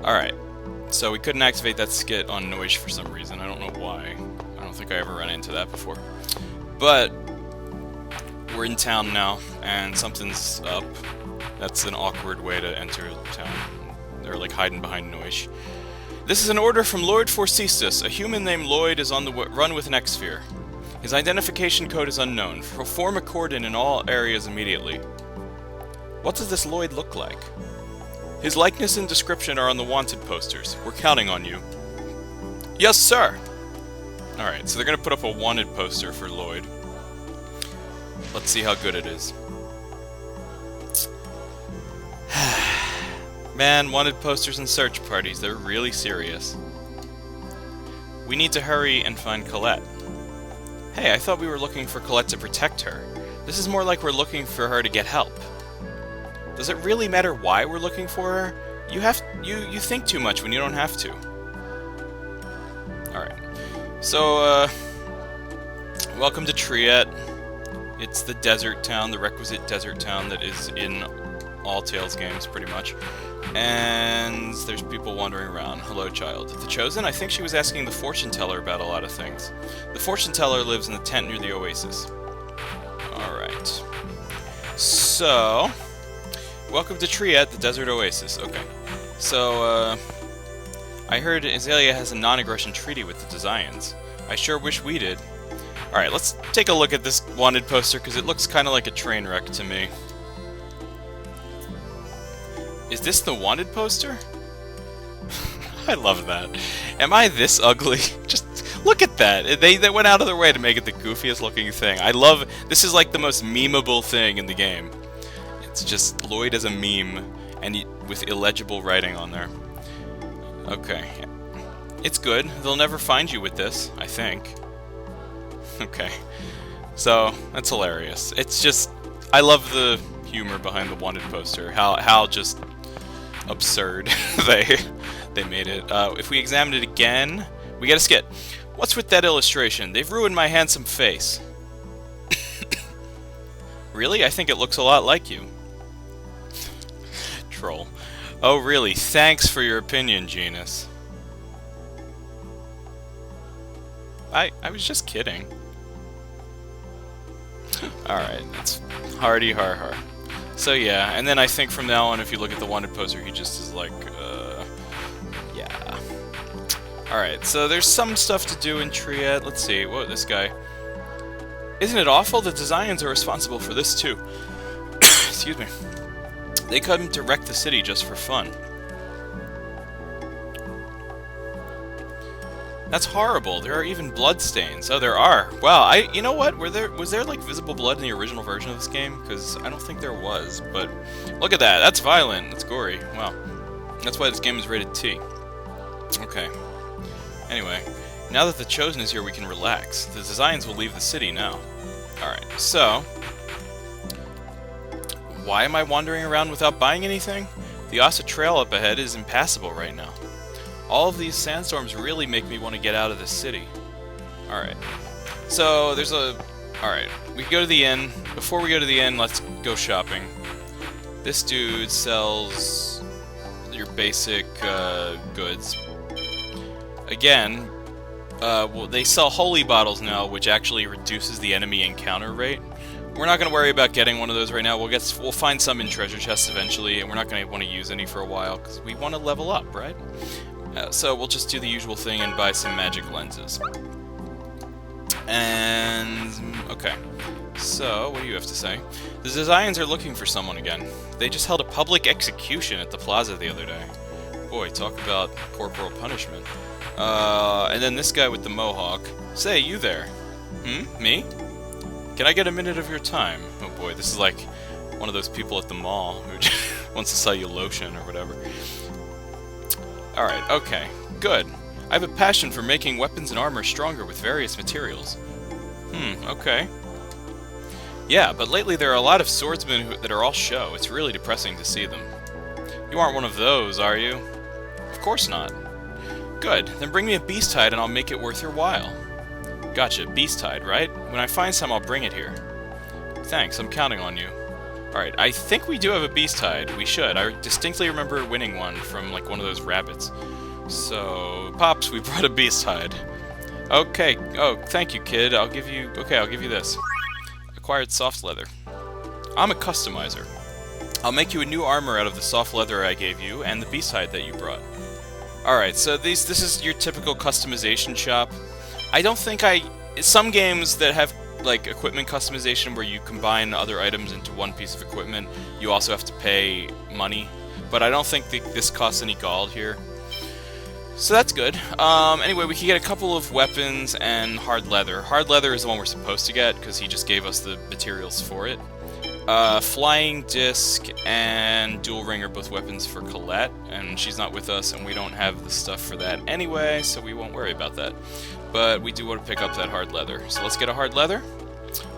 S1: All right, so we couldn't activate that skit on Noise for some reason. I don't know why. I don't think I ever ran into that before. But we're in town now, and something's up. That's an awkward way to enter town. They're like hiding behind Noise. This is an order from Lord Forcestus. A human named Lloyd is on the run with an X-Sphere. His identification code is unknown. Form a cordon in all areas immediately. What does this Lloyd look like? His likeness and description are on the wanted posters. We're counting on you. Yes, sir! Alright, so they're gonna put up a wanted poster for Lloyd. Let's see how good it is. Man, wanted posters and search parties, they're really serious. We need to hurry and find Colette. Hey, I thought we were looking for Colette to protect her. This is more like we're looking for her to get help. Does it really matter why we're looking for her? You think too much when you don't have to. Alright. So, welcome to Triet. It's the desert town, the requisite desert town that is in all Tales games, pretty much. And there's people wandering around. Hello, child. The Chosen? I think she was asking the fortune teller about a lot of things. The fortune teller lives in the tent near the Oasis. Alright. So, welcome to Triet, the desert oasis. Okay. So, I heard Azalea has a non-aggression treaty with the Desians. I sure wish we did. Alright, let's take a look at this wanted poster, because it looks kind of like a train wreck to me. Is this the wanted poster? I love that. Am I this ugly? Just look at that. They went out of their way to make it the goofiest looking thing. I love... This is like the most memeable thing in the game. It's just Lloyd as a meme, and with illegible writing on there. Okay. It's good. They'll never find you with this, I think. Okay. So, that's hilarious. It's just... I love the humor behind the wanted poster. How just absurd they made it. If we examine it again, we get a skit. What's with that illustration? They've ruined my handsome face. Really? I think it looks a lot like you. Troll. Oh, really? Thanks for your opinion, Genis. I was just kidding. Alright, that's hardy har har. So yeah, and then I think from now on, if you look at the wanted poster, he just is like, yeah. Alright, so there's some stuff to do in Triet. Let's see, what this guy... Isn't it awful? The Desians are responsible for this too. Excuse me. They come to wreck the city just for fun. That's horrible. There are even blood stains. Oh, there are. Wow, you know what? Was there like visible blood in the original version of this game? Because I don't think there was, but look at that. That's violent. That's gory. Wow. That's why this game is rated T. Okay. Anyway, now that the Chosen is here, we can relax. The designs will leave the city now. Alright, so why am I wandering around without buying anything? The Ossa Trail up ahead is impassable right now. All of these sandstorms really make me want to get out of this city. Alright. So, there's a... Alright, we can go to the inn. Before we go to the inn, let's go shopping. This dude sells your basic goods. Again, well, they sell holy bottles now, which actually reduces the enemy encounter rate. We're not going to worry about getting one of those right now. We'll find some in treasure chests eventually, and we're not going to want to use any for a while, because we want to level up, right? So we'll just do the usual thing and buy some magic lenses. And... okay. So, what do you have to say? The Zions are looking for someone again. They just held a public execution at the plaza the other day. Boy, talk about corporal punishment. And then this guy with the mohawk. Say, you there. Me? Can I get a minute of your time? Oh boy, this is like one of those people at the mall who wants to sell you lotion or whatever. Alright, okay. Good. I have a passion for making weapons and armor stronger with various materials. Okay. Yeah, but lately there are a lot of swordsmen that are all show. It's really depressing to see them. You aren't one of those, are you? Of course not. Good. Then bring me a beast hide and I'll make it worth your while. Gotcha. Beast hide, right? When I find some, I'll bring it here. Thanks. I'm counting on you. Alright, I think we do have a beast hide. We should. I distinctly remember winning one from, like, one of those rabbits. So, Pops, we brought a beast hide. Okay. Oh, thank you, kid. I'll give you this. Acquired soft leather. I'm a customizer. I'll make you a new armor out of the soft leather I gave you and the beast hide that you brought. Alright, so this is your typical customization shop. I don't think some games that have like equipment customization where you combine other items into one piece of equipment, you also have to pay money. But I don't think this costs any gold here. So that's good. Anyway, we can get a couple of weapons and hard leather. Hard leather is the one we're supposed to get because he just gave us the materials for it. Flying disc and dual ring are both weapons for Colette, and she's not with us, and we don't have the stuff for that anyway, so we won't worry about that. But we do want to pick up that hard leather. So let's get a hard leather.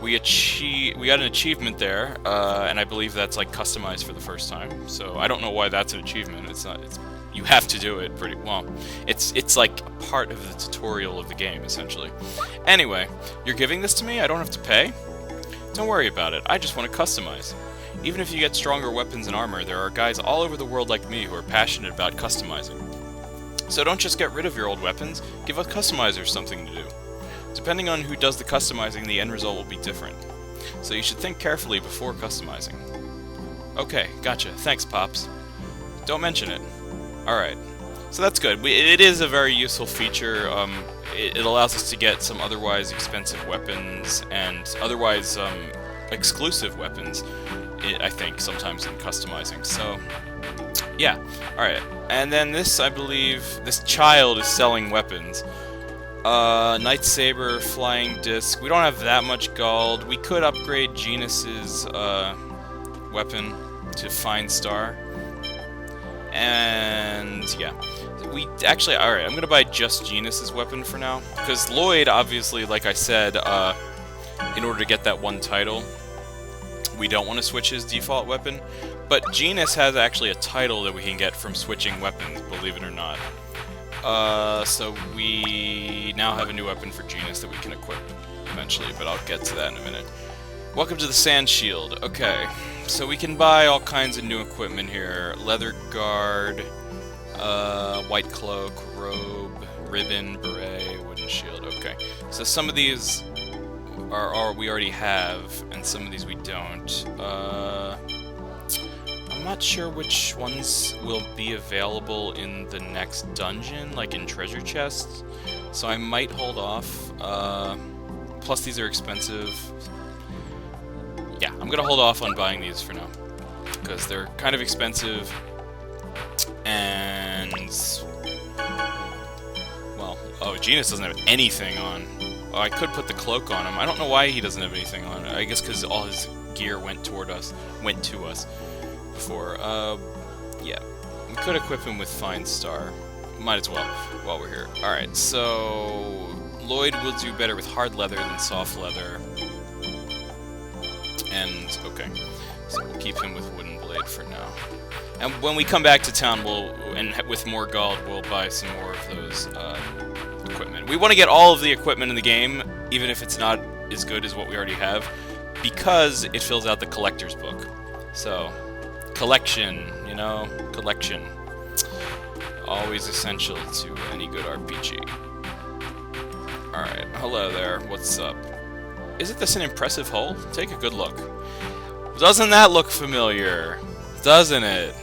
S1: We got an achievement there, and I believe that's like customized for the first time. So I don't know why that's an achievement. It's not. You have to do it pretty well. It's like a part of the tutorial of the game, essentially. Anyway, you're giving this to me? I don't have to pay? Don't worry about it. I just want to customize. Even if you get stronger weapons and armor, there are guys all over the world like me who are passionate about customizing. So don't just get rid of your old weapons, give us customizers something to do. Depending on who does the customizing, the end result will be different. So you should think carefully before customizing. Okay, gotcha. Thanks, Pops. Don't mention it. Alright. So that's good. It is a very useful feature. It allows us to get some otherwise expensive weapons and otherwise exclusive weapons, I think, sometimes in customizing. So, yeah. Alright. And then this, I believe, this child is selling weapons. Night Saber, Flying Disc. We don't have that much gold. We could upgrade Genis's weapon to Fine Star. And, yeah. Alright, I'm gonna buy just Genis's weapon for now. Because Lloyd, obviously, like I said, in order to get that one title, we don't want to switch his default weapon. But Genis has actually a title that we can get from switching weapons, believe it or not. So we now have a new weapon for Genis that we can equip eventually, but I'll get to that in a minute. Welcome to the Sand Shield. Okay, so we can buy all kinds of new equipment here. Leather guard, white cloak, robe, ribbon, beret, wooden shield. Okay, so some of these we already have, and some of these we don't. I'm not sure which ones will be available in the next dungeon, like in treasure chests, so I might hold off. Plus these are expensive. Yeah, I'm gonna hold off on buying these for now, because they're kind of expensive, and... well, oh, Genis doesn't have anything on. Oh, I could put the cloak on him. I don't know why he doesn't have anything on. I guess because all his gear went to us before. Yeah. We could equip him with Fine Star. Might as well, while we're here. Alright, so... Lloyd will do better with hard leather than soft leather. And, okay. So we'll keep him with wooden blade for now. And when we come back to town, with more gold, we'll buy some more of those, equipment. We want to get all of the equipment in the game, even if it's not as good as what we already have, because it fills out the collector's book. So, collection, you know, collection. Always essential to any good RPG. Alright, hello there, what's up? Isn't this an impressive hole? Take a good look. Doesn't that look familiar? Doesn't it?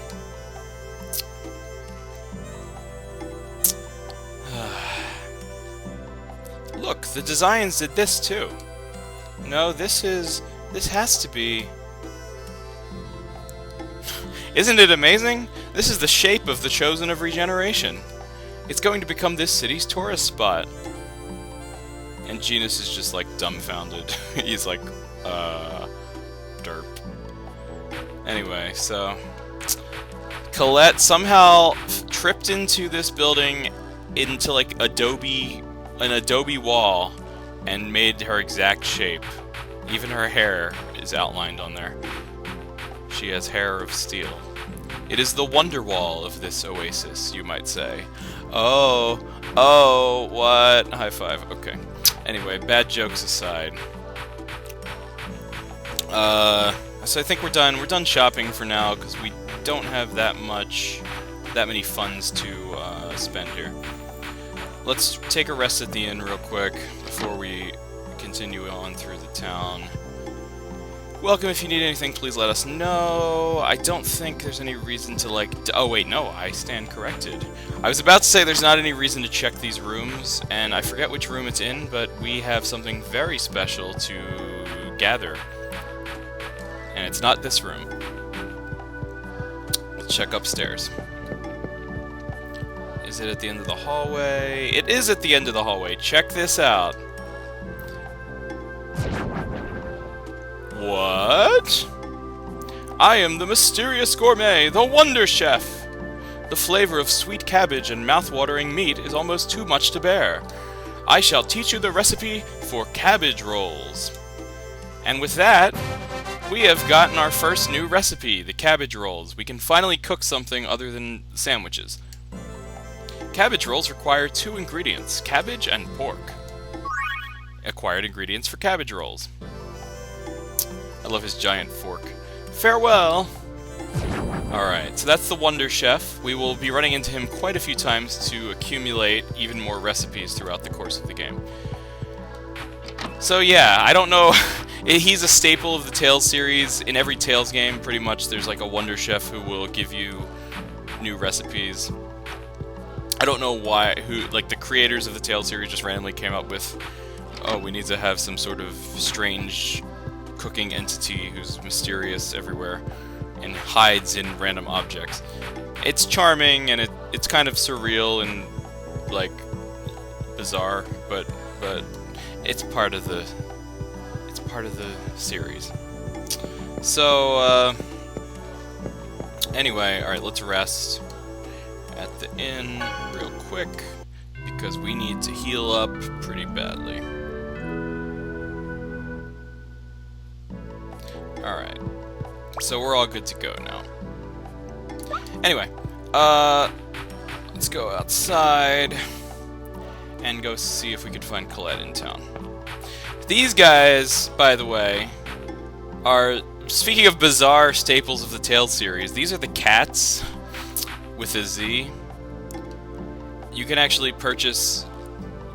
S1: Look, the designs did this too. No, this has to be... Isn't it amazing? This is the shape of the Chosen of Regeneration. It's going to become this city's tourist spot. And Genis is just like dumbfounded. He's like, derp. Anyway, so... Colette somehow tripped into this building into like an adobe wall and made her exact shape. Even her hair is outlined on there. She has hair of steel. It is the wonder wall of this oasis, you might say. Oh, what? High five, okay. Anyway, bad jokes aside. So I think we're done. We're done shopping for now, because we don't have that many funds to spend here. Let's take a rest at the inn real quick before we continue on through the town. Welcome, if you need anything, please let us know. I don't think there's any reason to, like... Oh, wait, no, I stand corrected. I was about to say there's not any reason to check these rooms, and I forget which room it's in, but we have something very special to gather. And it's not this room. Let's check upstairs. Is it at the end of the hallway? It is at the end of the hallway. Check this out. What? I am the mysterious gourmet, the Wonder Chef. The flavor of sweet cabbage and mouth-watering meat is almost too much to bear. I shall teach you the recipe for cabbage rolls. And with that, we have gotten our first new recipe, the cabbage rolls. We can finally cook something other than sandwiches. Cabbage rolls require 2 ingredients, cabbage and pork. Acquired ingredients for cabbage rolls. I love his giant fork. Farewell! Alright, so that's the Wonder Chef. We will be running into him quite a few times to accumulate even more recipes throughout the course of the game. So yeah, I don't know... He's a staple of the Tales series. In every Tales game, pretty much, there's like a Wonder Chef who will give you new recipes. I don't know why, like the creators of the Tales series just randomly came up with, oh, we need to have some sort of strange cooking entity who's mysterious everywhere and hides in random objects. It's charming and it's kind of surreal and like bizarre, but it's part of the series. So anyway, all right, let's rest at the inn real quick because we need to heal up pretty badly. Alright, so we're all good to go now. Anyway, let's go outside and go see if we could find Colette in town. These guys, by the way, are, speaking of bizarre staples of the Tales series, these are the cats with a Z. You can actually purchase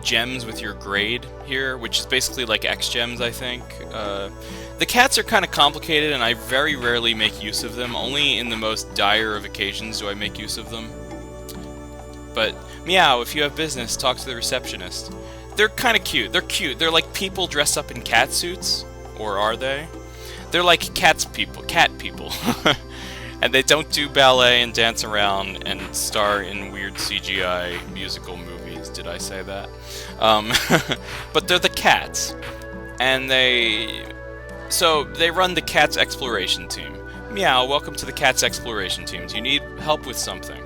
S1: gems with your grade here, which is basically like X gems, I think. The cats are kind of complicated, and I very rarely make use of them. Only in the most dire of occasions do I make use of them. But, meow, if you have business, talk to the receptionist. They're kind of cute. They're cute. They're like people dressed up in cat suits. Or are they? They're like cat people. And they don't do ballet and dance around and star in weird CGI musical movies. Oasis. Did I say that? But they're the cats. And they run the Cats Exploration Team. Meow, welcome to the Cats Exploration Team. Do you need help with something?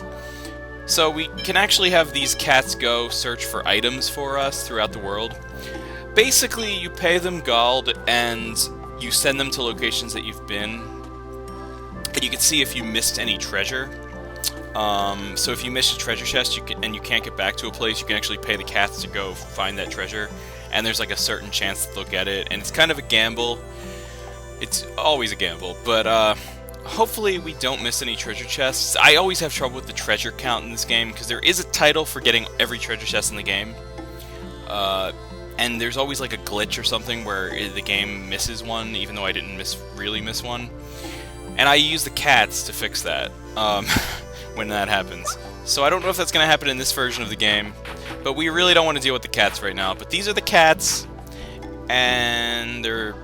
S1: So we can actually have these cats go search for items for us throughout the world. Basically, you pay them gold and you send them to locations that you've been. And you can see if you missed any treasure. So if you missed a treasure chest and you can't get back to a place, you can actually pay the cats to go find that treasure. And there's like a certain chance that they'll get it. And it's kind of a gamble. It's always a gamble, but hopefully we don't miss any treasure chests. I always have trouble with the treasure count in this game, because there is a title for getting every treasure chest in the game. And there's always like a glitch or something where the game misses one, even though I didn't really miss one. And I use the cats to fix that when that happens. So I don't know if that's going to happen in this version of the game, but we really don't want to deal with the cats right now. But these are the cats, and they're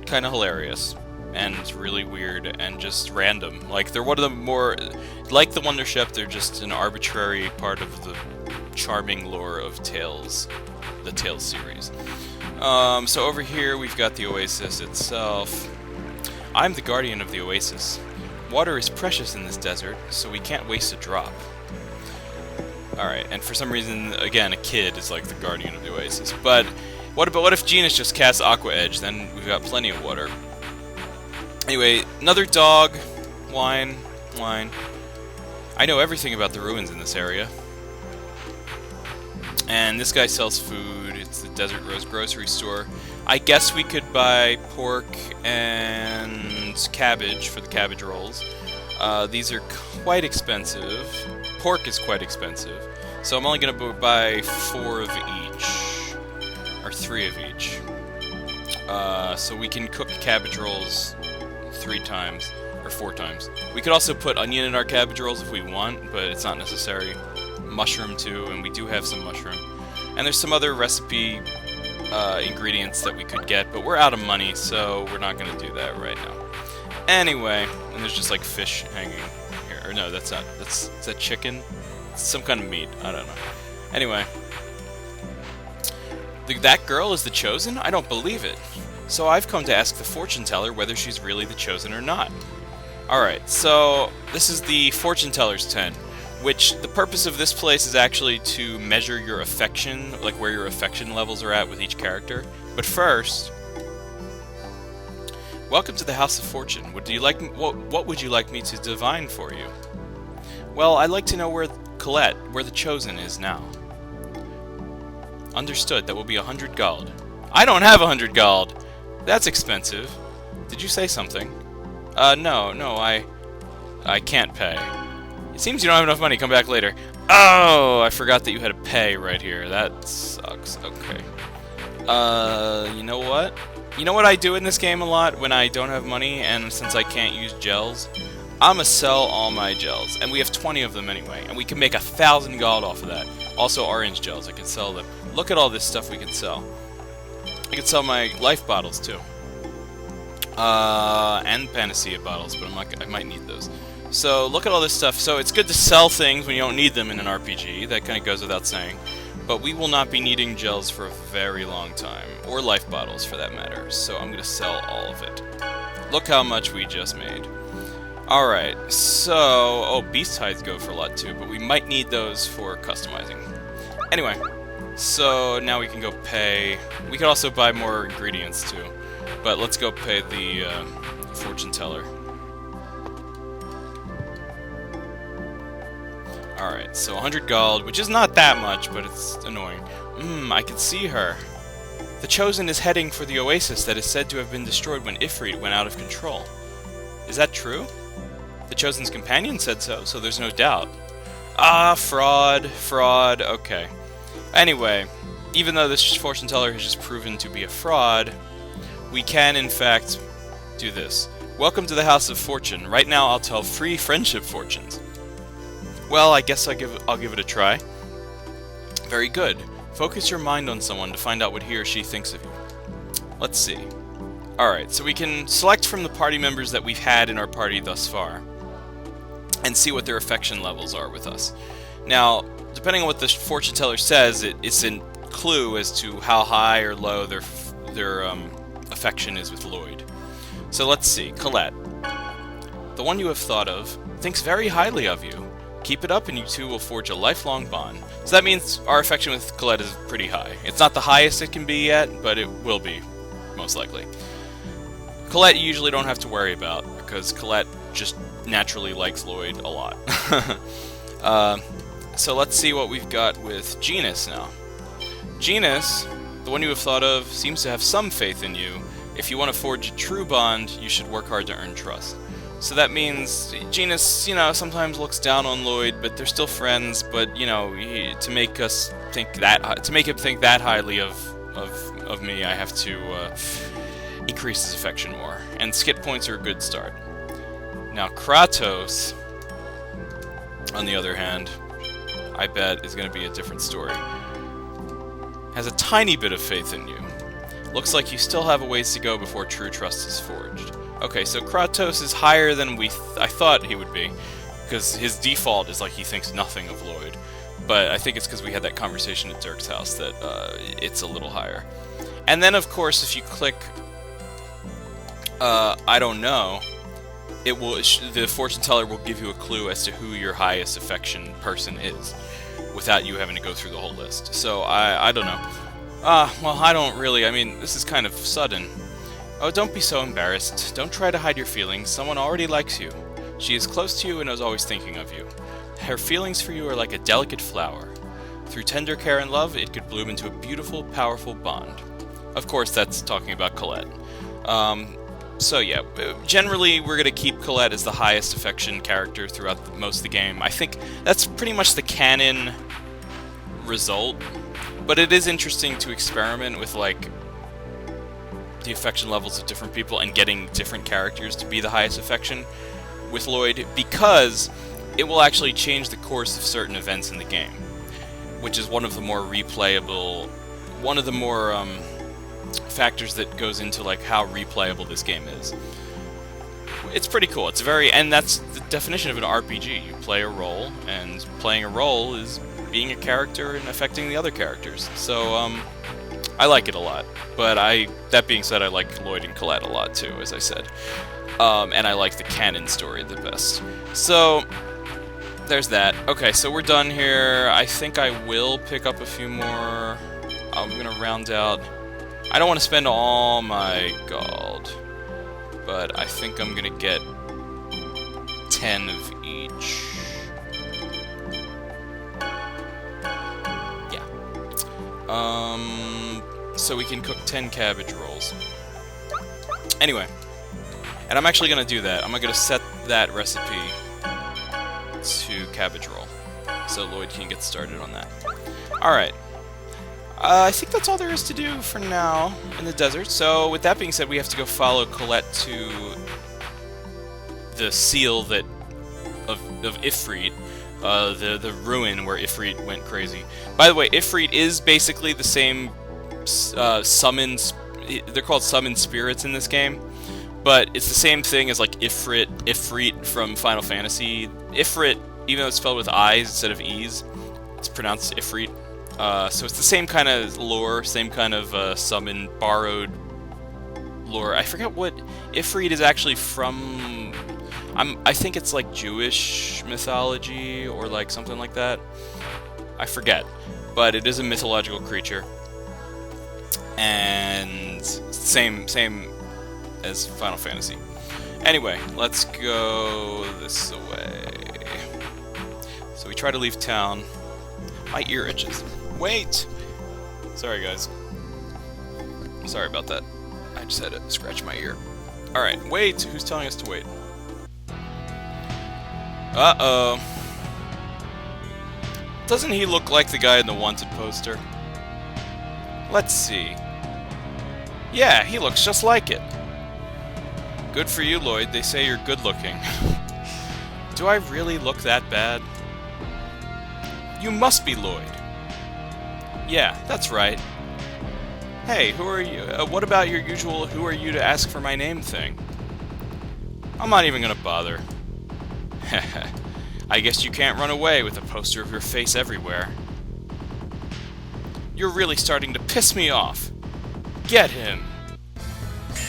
S1: kind of hilarious, and it's really weird and just random. Like, they're one of the more, like the Wonder Ship, they're just an arbitrary part of the charming lore of Tales, the Tales series. So over here we've got the Oasis itself. I'm the guardian of the Oasis. Water is precious in this desert, so we can't waste a drop. Alright, and for some reason, again, a kid is like the guardian of the Oasis. But what if Genis just casts Aqua Edge? Then we've got plenty of water. Anyway, another dog. Wine. I know everything about the ruins in this area. And this guy sells food. It's the Desert Rose grocery store. I guess we could buy pork and cabbage for the cabbage rolls. These are quite expensive. Pork is quite expensive. So I'm only going to buy 4 of each. Or 3 of each. So we can cook cabbage rolls 3 times. Or 4 times. We could also put onion in our cabbage rolls if we want, but it's not necessary. Mushroom too, and we do have some mushroom. And there's some other recipe ingredients that we could get, but we're out of money, so we're not going to do that right now. Anyway, and there's just like fish hanging here. Or no, that's not. Is that chicken? It's some kind of meat. I don't know. Anyway. That girl is the Chosen? I don't believe it. So I've come to ask the fortune teller whether she's really the Chosen or not. Alright, so this is the fortune teller's tent, which the purpose of this place is actually to measure your affection, like where your affection levels are at with each character. But first, welcome to the House of Fortune. What would you like me to divine for you? Well, I'd like to know where Colette, where the Chosen is now. Understood. That will be 100 gold. I don't have 100 gold. That's expensive. Did you say something? No, I can't pay. It seems you don't have enough money. Come back later. Oh, I forgot that you had to pay right here. That sucks. Okay. You know what? You know what I do in this game a lot when I don't have money, and since I can't use gels? I'ma sell all my gels, and we have 20 of them anyway, and we can make 1,000 gold off of that. Also, orange gels, I can sell them. Look at all this stuff we can sell. I can sell my life bottles too. And Panacea bottles, but I might need those. So, look at all this stuff. So, it's good to sell things when you don't need them in an RPG. That kind of goes without saying. But we will not be needing gels for a very long time. Or life bottles, for that matter. So, I'm going to sell all of it. Look how much we just made. Alright, so... Oh, beast hides go for a lot too, but we might need those for customizing. Anyway, so now we can go pay... We could also buy more ingredients too. But let's go pay the fortune teller. Alright, so 100 gold, which is not that much, but it's annoying. I can see her. The Chosen is heading for the Oasis that is said to have been destroyed when Ifrit went out of control. Is that true? The Chosen's companion said so, so there's no doubt. Ah, fraud, okay. Anyway, even though this fortune teller has just proven to be a fraud, we can, in fact, do this. Welcome to the House of Fortune. Right now, I'll tell free friendship fortunes. Well, I guess I'll give it a try. Very good. Focus your mind on someone to find out what he or she thinks of you. Let's see. Alright, so we can select from the party members that we've had in our party thus far, and see what their affection levels are with us. Now, depending on what the fortune teller says, it's a clue as to how high or low their affection is with Lloyd. So let's see. Colette. The one you have thought of thinks very highly of you. Keep it up and you two will forge a lifelong bond. So that means our affection with Colette is pretty high. It's not the highest it can be yet, but it will be, most likely. Colette you usually don't have to worry about, because Colette just naturally likes Lloyd a lot. So let's see what we've got with Genis now. Genis, the one you have thought of, seems to have some faith in you. If you want to forge a true bond, you should work hard to earn trust. So that means Genis, you know, sometimes looks down on Lloyd, but they're still friends. But you know, to make him think that highly of me, I have to increase his affection more. And skit points are a good start. Now Kratos, on the other hand, I bet is going to be a different story. Has a tiny bit of faith in you. Looks like you still have a ways to go before true trust is forged. Okay, so Kratos is higher than I thought he would be, because his default is like he thinks nothing of Lloyd. But I think it's because we had that conversation at Dirk's house that it's a little higher. And then, of course, if you click I don't know, the fortune teller will give you a clue as to who your highest affection person is, without you having to go through the whole list. So I don't know. Well, I don't really. I mean, this is kind of sudden. Oh, don't be so embarrassed. Don't try to hide your feelings. Someone already likes you. She is close to you and is always thinking of you. Her feelings for you are like a delicate flower. Through tender care and love, it could bloom into a beautiful, powerful bond. Of course, that's talking about Colette. So yeah, generally we're going to keep Colette as the highest affection character throughout most of the game. I think that's pretty much the canon result, but it is interesting to experiment with like the affection levels of different people and getting different characters to be the highest affection with Lloyd, because it will actually change the course of certain events in the game, which is one of the more replayable, one of the more factors that goes into like how replayable this game is. It's pretty cool. It's very, and that's the definition of an RPG. You play a role, and playing a role is being a character and affecting the other characters. So I like it a lot. But that being said, I like Lloyd and Colette a lot too, as I said. And I like the canon story the best. So there's that. Okay, so we're done here. I think I will pick up a few more. I'm gonna round out. I don't want to spend all my gold, but I think I'm gonna get 10 of each. Yeah. So we can cook 10 cabbage rolls. Anyway, and I'm actually gonna do that. I'm gonna set that recipe to cabbage roll, so Lloyd can get started on that. Alright. I think that's all there is to do for now in the desert. So with that being said, we have to go follow Colette to the seal of Ifrit, the ruin where Ifrit went crazy. By the way, Ifrit is basically the same summons. They're called summoned spirits in this game, but it's the same thing as like Ifrit from Final Fantasy. Ifrit, even though it's spelled with I's instead of E's, it's pronounced Ifrit. So it's the same kind of lore, same kind of summon, borrowed lore. I forget what Ifrit is actually from. I think it's like Jewish mythology or like something like that. I forget, but it is a mythological creature, and same as Final Fantasy. Anyway, let's go this way. So we try to leave town. My ear itches. Wait! Sorry, guys. Sorry about that. I just had to scratch my ear. Alright, wait! Who's telling us to wait? Uh-oh. Doesn't he look like the guy in the wanted poster? Let's see. Yeah, he looks just like it. Good for you, Lloyd. They say you're good looking. Do I really look that bad? You must be Lloyd. Yeah, that's right. Hey, who are you? What about your usual who are you to ask for my name thing? I'm not even gonna bother. I guess you can't run away with a poster of your face everywhere. You're really starting to piss me off. Get him!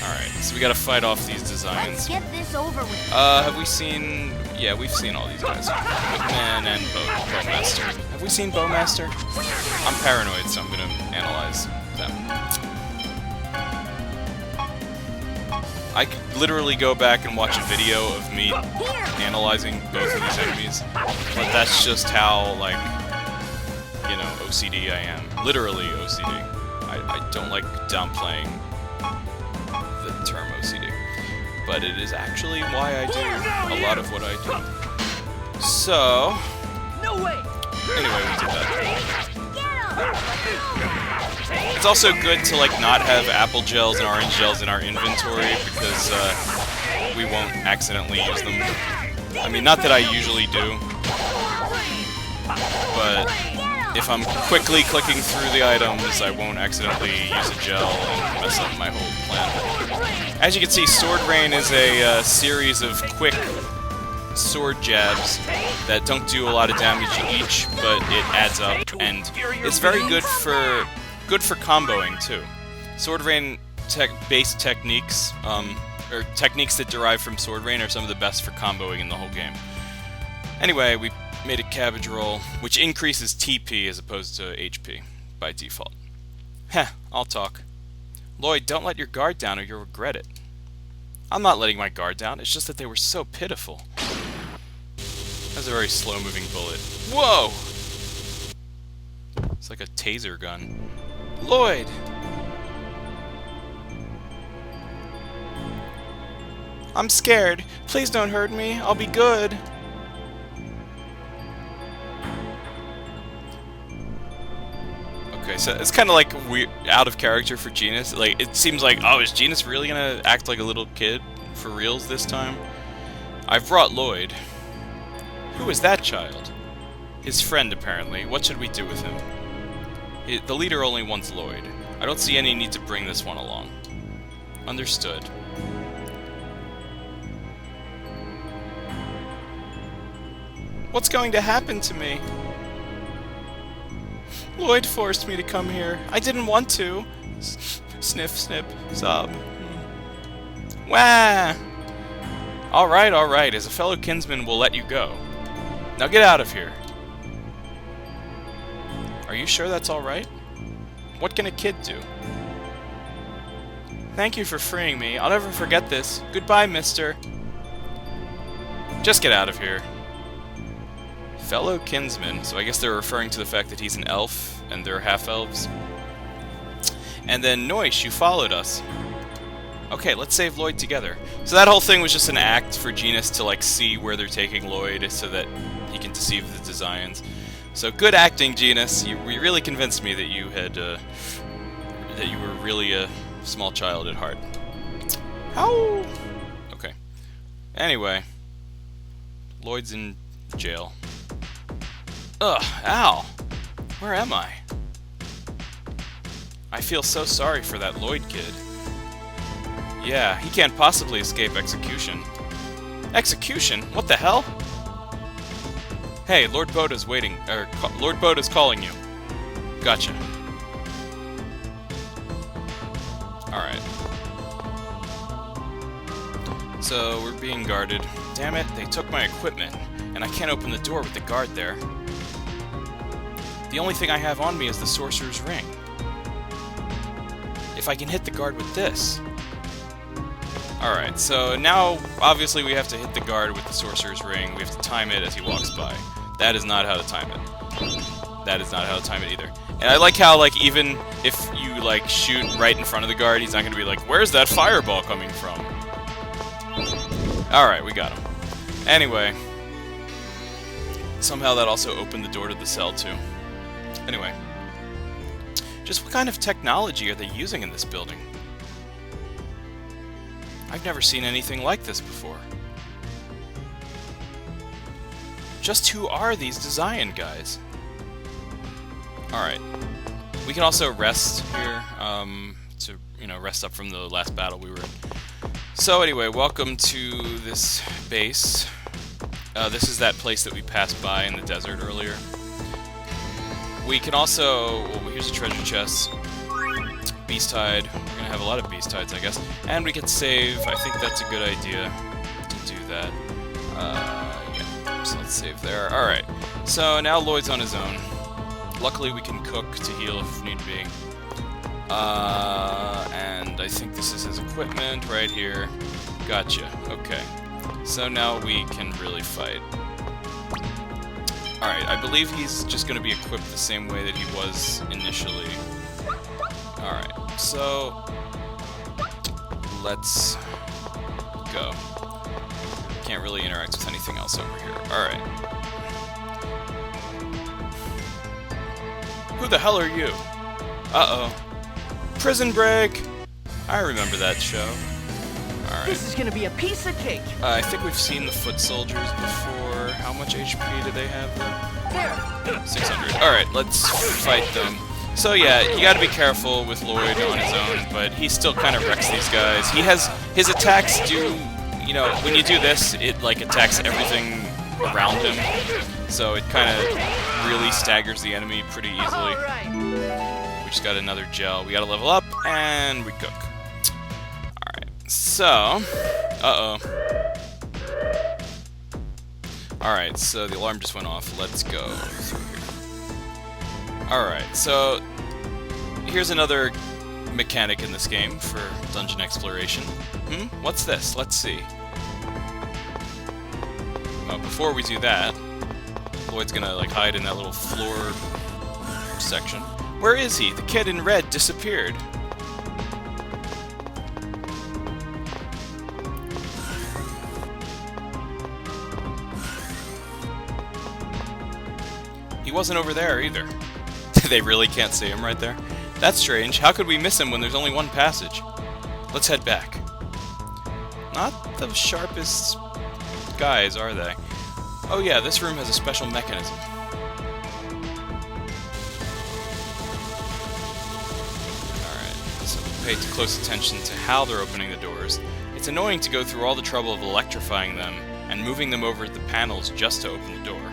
S1: Alright, so we gotta fight off these designs.
S3: Let's get this over with.
S1: Have we seen... Yeah, we've seen all these guys. Bookman and Bowmaster. Have we seen Bowmaster? I'm paranoid, so I'm gonna analyze them. I could literally go back and watch a video of me analyzing both of these enemies, but that's just how, like, you know, OCD I am. Literally OCD. I don't like downplaying the term OCD, but it is actually why I do a lot of what I do. So,
S2: No way!
S1: anyway, we did that. It's also good to, like, not have apple gels and orange gels in our inventory, because we won't accidentally use them. I mean, not that I usually do, but if I'm quickly clicking through the items, I won't accidentally use a gel and mess up my whole plan. As you can see, Sword Rain is a series of quick sword jabs that don't do a lot of damage each, but it adds up, and it's very good for comboing too. Sword Rain based techniques, or techniques that derive from Sword Rain, are some of the best for comboing in the whole game. Anyway, we made a cabbage roll, which increases TP as opposed to HP by default. Heh, I'll talk. Lloyd, don't let your guard down or you'll regret it. I'm not letting my guard down, it's just that they were so pitiful. That's a very slow-moving bullet. Whoa! It's like a taser gun. Lloyd! I'm scared. Please don't hurt me. I'll be good. Okay, so it's kind of like weird, out of character for Genis. Like, it seems like, oh, is Genis really gonna act like a little kid for reals this time? I've brought Lloyd. Who is that child? His friend, apparently. What should we do with him? The leader only wants Lloyd. I don't see any need to bring this one along. Understood. What's going to happen to me? Lloyd forced me to come here. I didn't want to. Sniff, snip, sob. Wah! Alright. As a fellow kinsman, we'll let you go. Now get out of here. Are you sure that's alright? What can a kid do? Thank you for freeing me. I'll never forget this. Goodbye, mister. Just get out of here. Fellow kinsman. So I guess they're referring to the fact that he's an elf, and they're half-elves. And then, Noish, you followed us. Okay, let's save Lloyd together. So that whole thing was just an act for Genis to, like, see where they're taking Lloyd so that he can deceive the designs. So good acting, Genis. You really convinced me that you had, that you were really a small child at heart. How? Okay. Anyway. Lloyd's in jail. Ugh, ow. Where am I? I feel so sorry for that Lloyd kid. Yeah, he can't possibly escape execution. Execution? What the hell? Hey, Lord Boda's waiting, Lord Boda's calling you. Gotcha. Alright. So, we're being guarded. Damn it, they took my equipment, and I can't open the door with the guard there. The only thing I have on me is the Sorcerer's Ring. If I can hit the guard with this... Alright, so now, obviously we have to hit the guard with the Sorcerer's Ring. We have to time it as he walks by. That is not how to time it. That is not how to time it either. And I like how, like, even if you, like, shoot right in front of the guard, he's not going to be like, where's that fireball coming from? Alright, we got him. Anyway. Somehow that also opened the door to the cell, too. Anyway. Just what kind of technology are they using in this building? I've never seen anything like this before. Just who are these Desian guys? Alright. We can also rest here, to, you know, rest up from the last battle we were in. So anyway, welcome to this base. This is that place that we passed by in the desert earlier. We can also... Well, here's a treasure chest. Beast hide. We're gonna have a lot of beast hides, I guess. And we can save. I think that's a good idea to do that. Yeah. So let's save there. Alright. So now Lloyd's on his own. Luckily we can cook to heal if need be. And I think this is his equipment right here. Gotcha. Okay. So now we can really fight. Alright, I believe he's just going to be equipped the same way that he was initially. Alright, so... let's... go. Can't really interact with anything else over here. Alright. Who the hell are you? Uh-oh. Prison Break! I remember that show. Alright.
S2: This is gonna be a piece of cake.
S1: I think we've seen the foot soldiers before. How much HP do they have, though?
S2: There.
S1: 600. Alright, let's fight them. So yeah, you gotta be careful with Lloyd on his own, but he still kind of wrecks these guys. He has... his attacks do... you know, when you do this, it, like, attacks everything around him. So it kind of really staggers the enemy pretty easily.
S2: Alright.
S1: We just got another gel. We gotta level up, and we cook. Alright, so... uh-oh. Alright, so the alarm just went off. Let's go through here. Alright, so... here's another mechanic in this game for dungeon exploration. What's this? Let's see. Well, before we do that, Lloyd's gonna, like, hide in that little floor section. Where is he? The kid in red disappeared. He wasn't over there either. They really can't see him right there? That's strange. How could we miss him when there's only one passage? Let's head back. Not the sharpest guys, are they? Oh yeah, this room has a special mechanism. Alright, so pay close attention to how they're opening the doors. It's annoying to go through all the trouble of electrifying them and moving them over the panels just to open the door.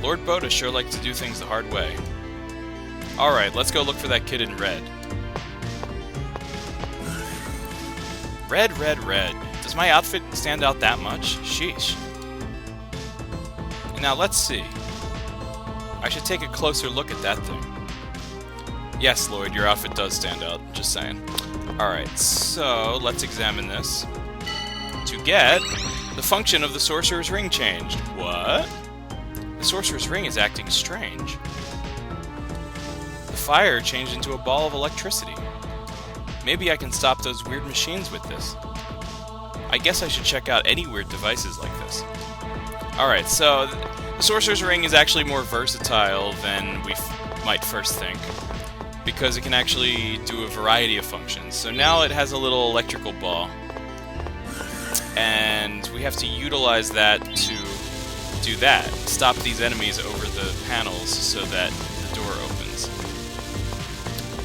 S1: Lord Boda sure likes to do things the hard way. Alright, let's go look for that kid in red. Red, red, red. Does my outfit stand out that much? Sheesh. Now let's see. I should take a closer look at that thing. Yes, Lloyd, your outfit does stand out. Just saying. Alright, so let's examine this. To get the function of the Sorcerer's Ring changed. What? The Sorcerer's Ring is acting strange. The fire changed into a ball of electricity. Maybe I can stop those weird machines with this. I guess I should check out any weird devices like this. Alright, so the Sorcerer's Ring is actually more versatile than we might first think, because it can actually do a variety of functions. So now it has a little electrical ball, and we have to utilize that to do that. Stop these enemies over the panels so that the door opens.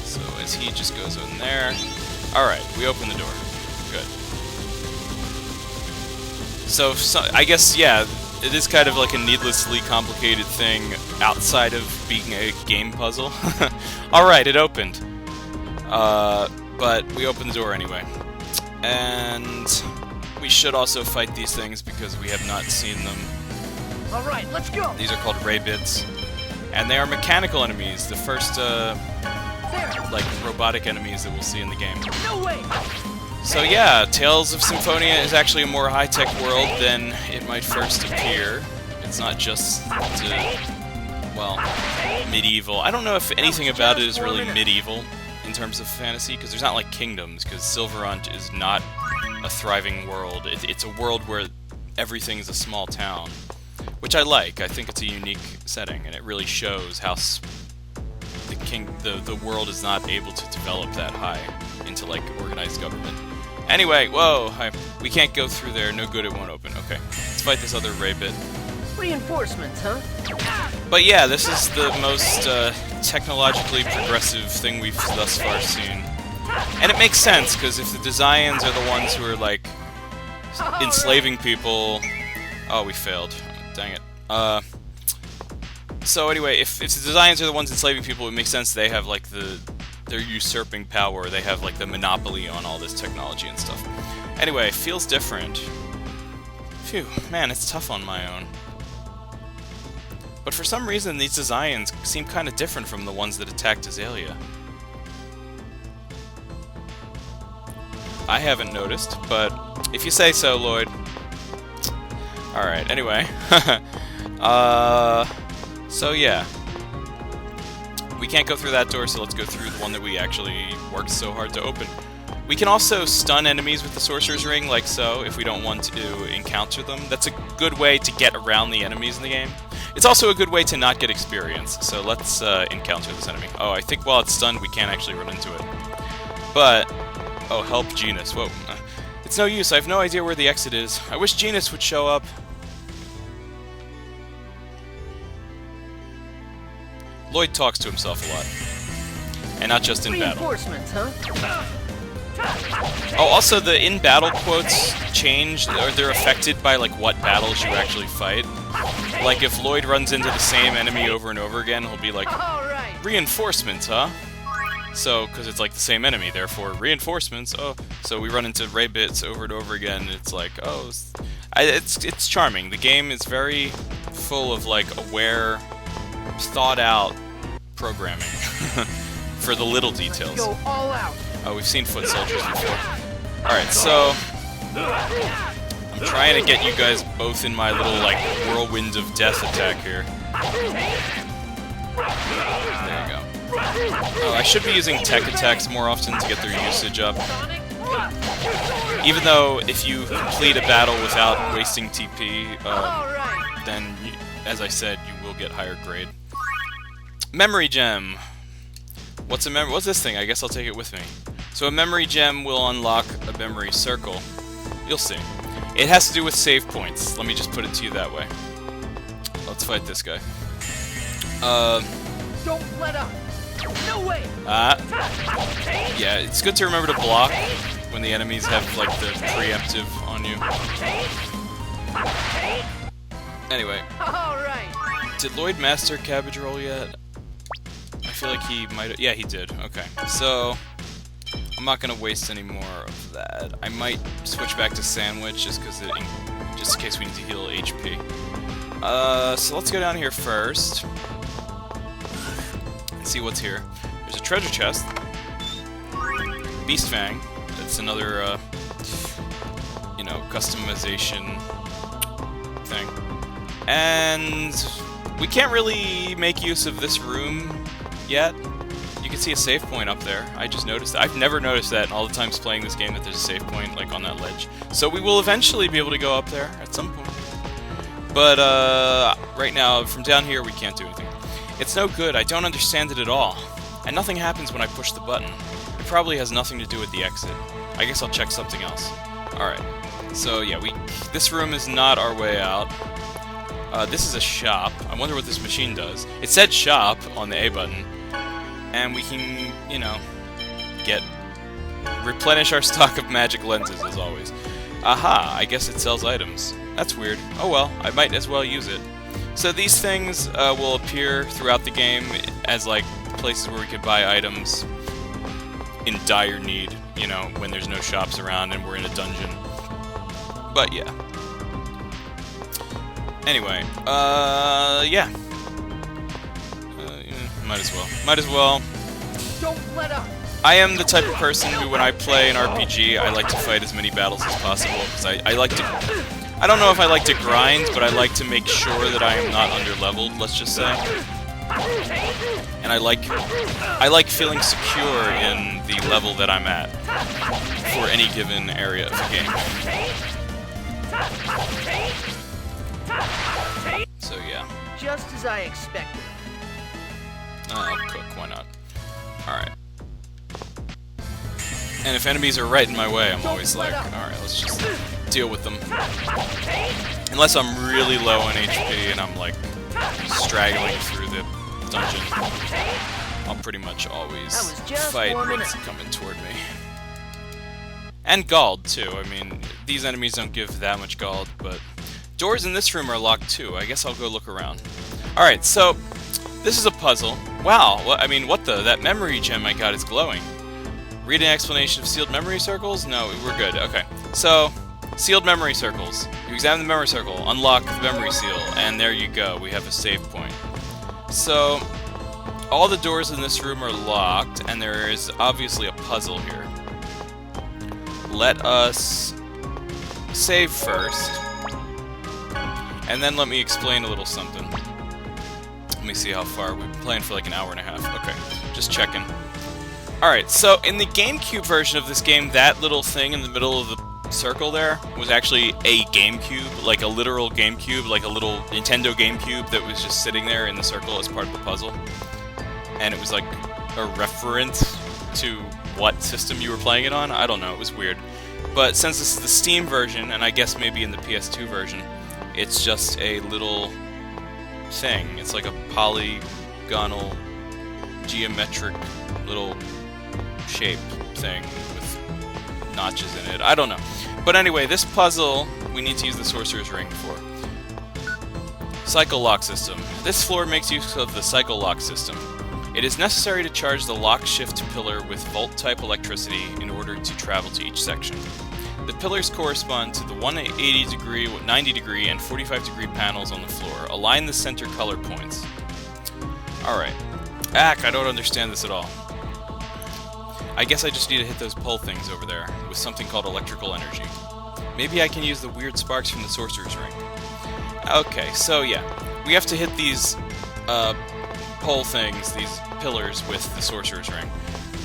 S1: So as he just goes in there... Alright, we open the door. Good. So I guess, yeah, it is kind of like a needlessly complicated thing outside of being a game puzzle. Alright, it opened. But we opened the door anyway. And we should also fight these things because we have not seen them.
S2: Alright, let's go!
S1: These are called Raybits. And they are mechanical enemies, the first, like, robotic enemies that we'll see in the game.
S2: No way!
S1: So yeah, Tales of Symphonia is actually a more high-tech world than it might first appear. It's not just, well, medieval. I don't know if anything about it is really medieval in terms of fantasy, because there's not like kingdoms, because Silverhunt is not a thriving world. It's a world where everything's a small town, which I like. I think it's a unique setting, and it really shows how the world is not able to develop that high into, like, organized government. Anyway, whoa, we can't go through there. No good, it won't open. Okay, let's fight this other Raybit.
S2: Reinforcements, huh?
S1: But yeah, this is the most technologically progressive thing we've thus far seen. And it makes sense, because if the Desians are the ones who are, like, enslaving people, Oh, we failed. Dang it. So anyway, if the Desians are the ones enslaving people, it makes sense they have like they're usurping power. They have like the monopoly on all this technology and stuff. Anyway, feels different. Phew, man, it's tough on my own. But for some reason, these Desians seem kind of different from the ones that attacked Azalea. I haven't noticed, but if you say so, Lloyd. Alright, anyway. So yeah. We can't go through that door, so let's go through the one that we actually worked so hard to open. We can also stun enemies with the Sorcerer's Ring, like so, if we don't want to encounter them. That's a good way to get around the enemies in the game. It's also a good way to not get experience, so let's encounter this enemy. Oh, I think while it's stunned, we can't actually run into it. But, oh, help Genis. Whoa. It's no use, I have no idea where the exit is. I wish Genis would show up. Lloyd talks to himself a lot. And not just in battle.
S2: Reinforcements, huh?
S1: Oh, also the in-battle quotes change, or they're affected by like what battles you actually fight. Like if Lloyd runs into the same enemy over and over again, he'll be like, reinforcements, huh? So, because it's like the same enemy, therefore reinforcements. Oh, so we run into Ray Bits over and over again. It's like, oh, it's charming. The game is very full of like aware, thought-out programming for the little details.
S2: Go all out.
S1: Oh, we've seen foot soldiers before. Alright, so I'm trying to get you guys both in my little, like, whirlwind of death attack here. There you go. Oh, I should be using tech attacks more often to get their usage up. Even though, if you complete a battle without wasting TP, then, as I said, you will get higher grade. Memory Gem! What's this thing? I guess I'll take it with me. So a memory gem will unlock a memory circle. You'll see. It has to do with save points. Let me just put it to you that way. Let's fight this guy.
S2: Don't let up. No way.
S1: Yeah, it's good to remember to block when the enemies have like the preemptive on you. Anyway.
S2: All right.
S1: Did Lloyd master cabbage roll yet? I feel like he might have. Yeah, he did. Okay. So, I'm not going to waste any more of that. I might switch back to sandwich just because just in case we need to heal HP. So let's go down here first. And see what's here. There's a treasure chest. Beast Fang. That's another, you know, customization thing. And we can't really make use of this room yet. You can see a save point up there. I just noticed that. I've never noticed that in all the times playing this game that there's a save point like on that ledge. So we will eventually be able to go up there at some point. But right now, from down here, we can't do anything. It's no good. I don't understand it at all. And nothing happens when I push the button. It probably has nothing to do with the exit. I guess I'll check something else. Alright. So yeah, this room is not our way out. This is a shop. I wonder what this machine does. It said shop on the A button. And we can, you know, replenish our stock of magic lenses, as always. Aha, I guess it sells items. That's weird. Oh well, I might as well use it. So these things will appear throughout the game as, like, places where we could buy items in dire need, you know, when there's no shops around and we're in a dungeon. But yeah. Anyway, yeah. Might as well. Might as well.
S2: Don't let up.
S1: I am the type of person who, when I play an RPG, I like to fight as many battles as possible, because I like to... I don't know if I like to grind, but I like to make sure that I am not under-leveled, let's just say. And I like feeling secure in the level that I'm at for any given area of the game. So yeah.
S2: Just as I expected.
S1: I'll cook, why not? Alright. And if enemies are right in my way, I'm always like, alright, let's just deal with them. Unless I'm really low on HP and I'm like straggling through the dungeon, I'll pretty much always fight what's coming toward me. And Gald, too. I mean, these enemies don't give that much Gald, but Doors in this room are locked too. I guess I'll go look around. Alright, so this is a puzzle. Wow, I mean, what the? That memory gem I got is glowing. Read an explanation of sealed memory circles? No, we're good. Okay. So, sealed memory circles. You examine the memory circle, unlock the memory seal, and there you go. We have a save point. So, all the doors in this room are locked, and there is obviously a puzzle here. Let us save first, and then let me explain a little something. Let me see how far. We've been playing for like an hour and a half. Okay, just checking. Alright, so in the GameCube version of this game, that little thing in the middle of the circle there was actually a GameCube, like a literal GameCube, like a little Nintendo GameCube that was just sitting there in the circle as part of the puzzle. And it was like a reference to what system you were playing it on. I don't know, it was weird. But since this is the Steam version, and I guess maybe in the PS2 version, it's just a little thing. It's like a polygonal, geometric little shape thing with notches in it. I don't know. But anyway, this puzzle we need to use the Sorcerer's Ring for. Cycle lock system. This floor makes use of the cycle lock system. It is necessary to charge the lock shift pillar with volt-type electricity in order to travel to each section. The pillars correspond to the 180 degree, 90 degree, and 45 degree panels on the floor. Align the center color points. Alright. I don't understand this at all. I guess I just need to hit those pole things over there with something called electrical energy. Maybe I can use the weird sparks from the Sorcerer's Ring. Okay, so yeah. We have to hit these pole things, these pillars, with the Sorcerer's Ring.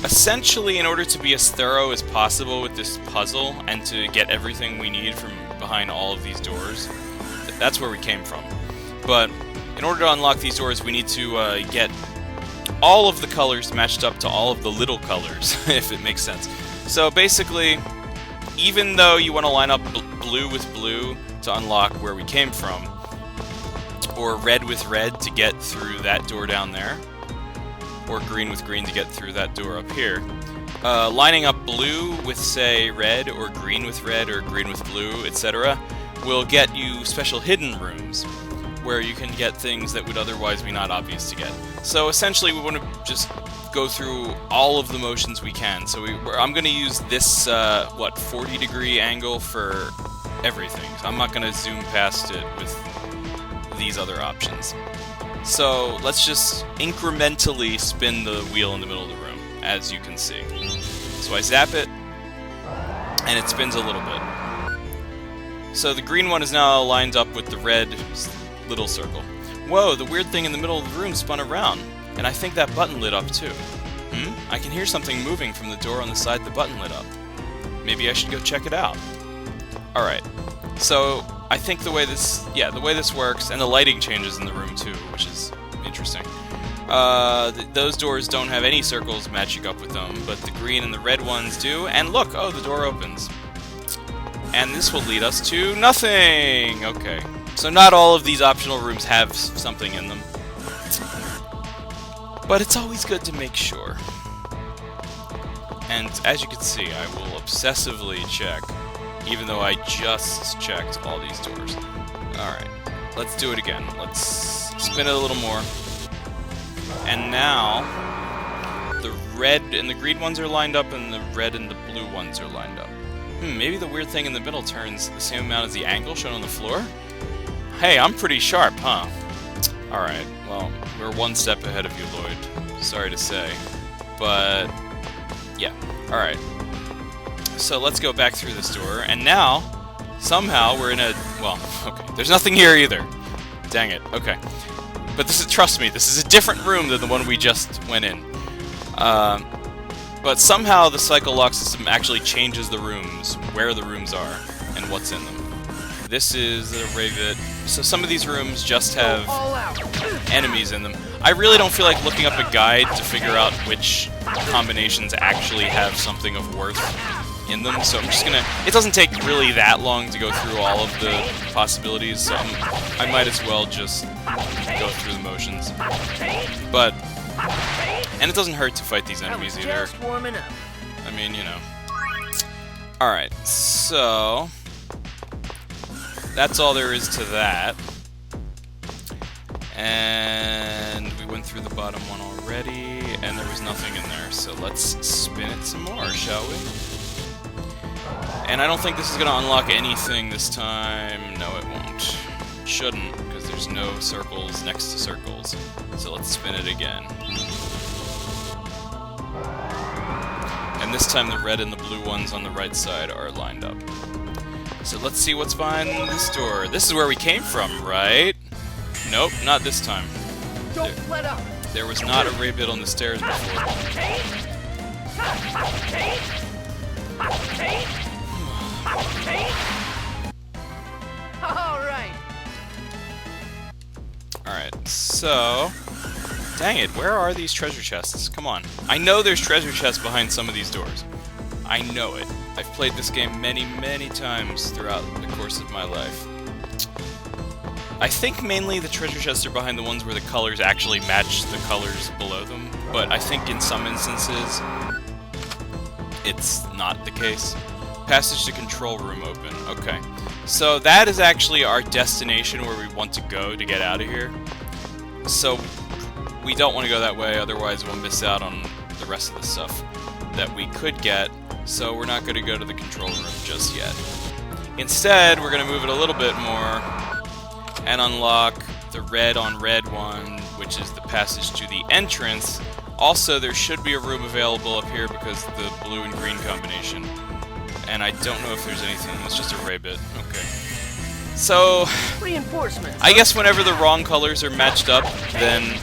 S1: Essentially, in order to be as thorough as possible with this puzzle and to get everything we need from behind all of these doors, that's where we came from. But in order to unlock these doors, we need to get all of the colors matched up to all of the little colors, if it makes sense. So basically, even though you want to line up blue with blue to unlock where we came from, or red with red to get through that door down there, or green with green to get through that door up here, lining up blue with, say, red, or green with red, or green with blue, etc., will get you special hidden rooms, where you can get things that would otherwise be not obvious to get. So essentially, we want to just go through all of the motions we can. So I'm going to use this, 40 degree angle for everything. So I'm not going to zoom past it with these other options. So let's just incrementally spin the wheel in the middle of the room, as you can see. So I zap it, and it spins a little bit. So the green one is now lined up with the red little circle. Whoa, the weird thing in the middle of the room spun around, and I think that button lit up too. I can hear something moving from the door on the side the button lit up. Maybe I should go check it out. Alright, so I think the way this works, and the lighting changes in the room too, which is interesting. Those doors don't have any circles matching up with them, but the green and the red ones do, and look, oh, the door opens. And this will lead us to nothing! Okay. So not all of these optional rooms have something in them. But it's always good to make sure. And as you can see, I will obsessively check, even though I just checked all these doors. Alright, let's do it again. Let's spin it a little more. And now, the red and the green ones are lined up, and the red and the blue ones are lined up. Maybe the weird thing in the middle turns the same amount as the angle shown on the floor? Hey, I'm pretty sharp, huh? Alright, well, we're one step ahead of you, Lloyd. Sorry to say. But, yeah. Alright. So let's go back through this door, and now, somehow, we're in a... well, okay, there's nothing here either. Dang it, okay. But this is, trust me, this is a different room than the one we just went in. But somehow the cycle lock system actually changes the rooms, where the rooms are, and what's in them. This is a Ravit. So some of these rooms just have enemies in them. I really don't feel like looking up a guide to figure out which combinations actually have something of worth in them, so I'm just gonna... it doesn't take really that long to go through all of the possibilities, so I might as well just go through the motions. But... and it doesn't hurt to fight these enemies either.
S2: Just warming up.
S1: I mean, you know. Alright, so... that's all there is to that. And we went through the bottom one already, and there was nothing in there, so let's spin it some more, shall we? And I don't think this is going to unlock anything this time. No, it won't. Shouldn't, because there's no circles next to circles. So let's spin it again. And this time the red and the blue ones on the right side are lined up. So let's see what's behind this door. This is where we came from, right? Nope, not this time.
S2: Don't let up.
S1: There was not a ray bit on the stairs before.
S2: Alright.
S1: Alright, so... Dang it, where are these treasure chests? Come on. I know there's treasure chests behind some of these doors. I know it. I've played this game many, many times throughout the course of my life. I think mainly the treasure chests are behind the ones where the colors actually match the colors below them, but I think in some instances it's not the case. Passage to control room open. Okay. So that is actually our destination where we want to go to get out of here. So we don't want to go that way, otherwise we'll miss out on the rest of the stuff that we could get, so we're not going to go to the control room just yet. Instead, we're going to move it a little bit more and unlock the red on red one, which is the passage to the entrance. Also, there should be a room available up here because of the blue and green combination. And I don't know if there's anything, it's just a ray bit. Okay. So,
S2: Reinforcements.
S1: I guess whenever the wrong colors are matched up, then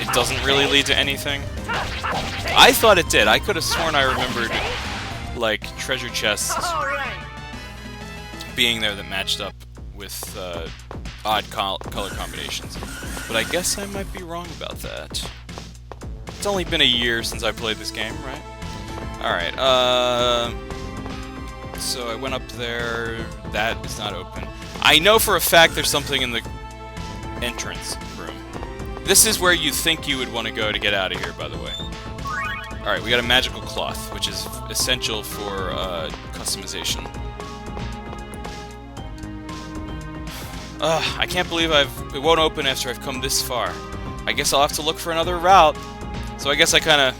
S1: it doesn't really lead to anything. I thought it did. I could have sworn I remembered, like, treasure chests
S2: Alright.
S1: being there that matched up with odd color combinations. But I guess I might be wrong about that. It's only been a year since I played this game, right? Alright, so I went up there. That is not open. I know for a fact there's something in the entrance room. This is where you think you would want to go to get out of here, by the way. Alright, we got a magical cloth, which is essential for customization. I can't believe it won't open after I've come this far. I guess I'll have to look for another route. So I guess I kind of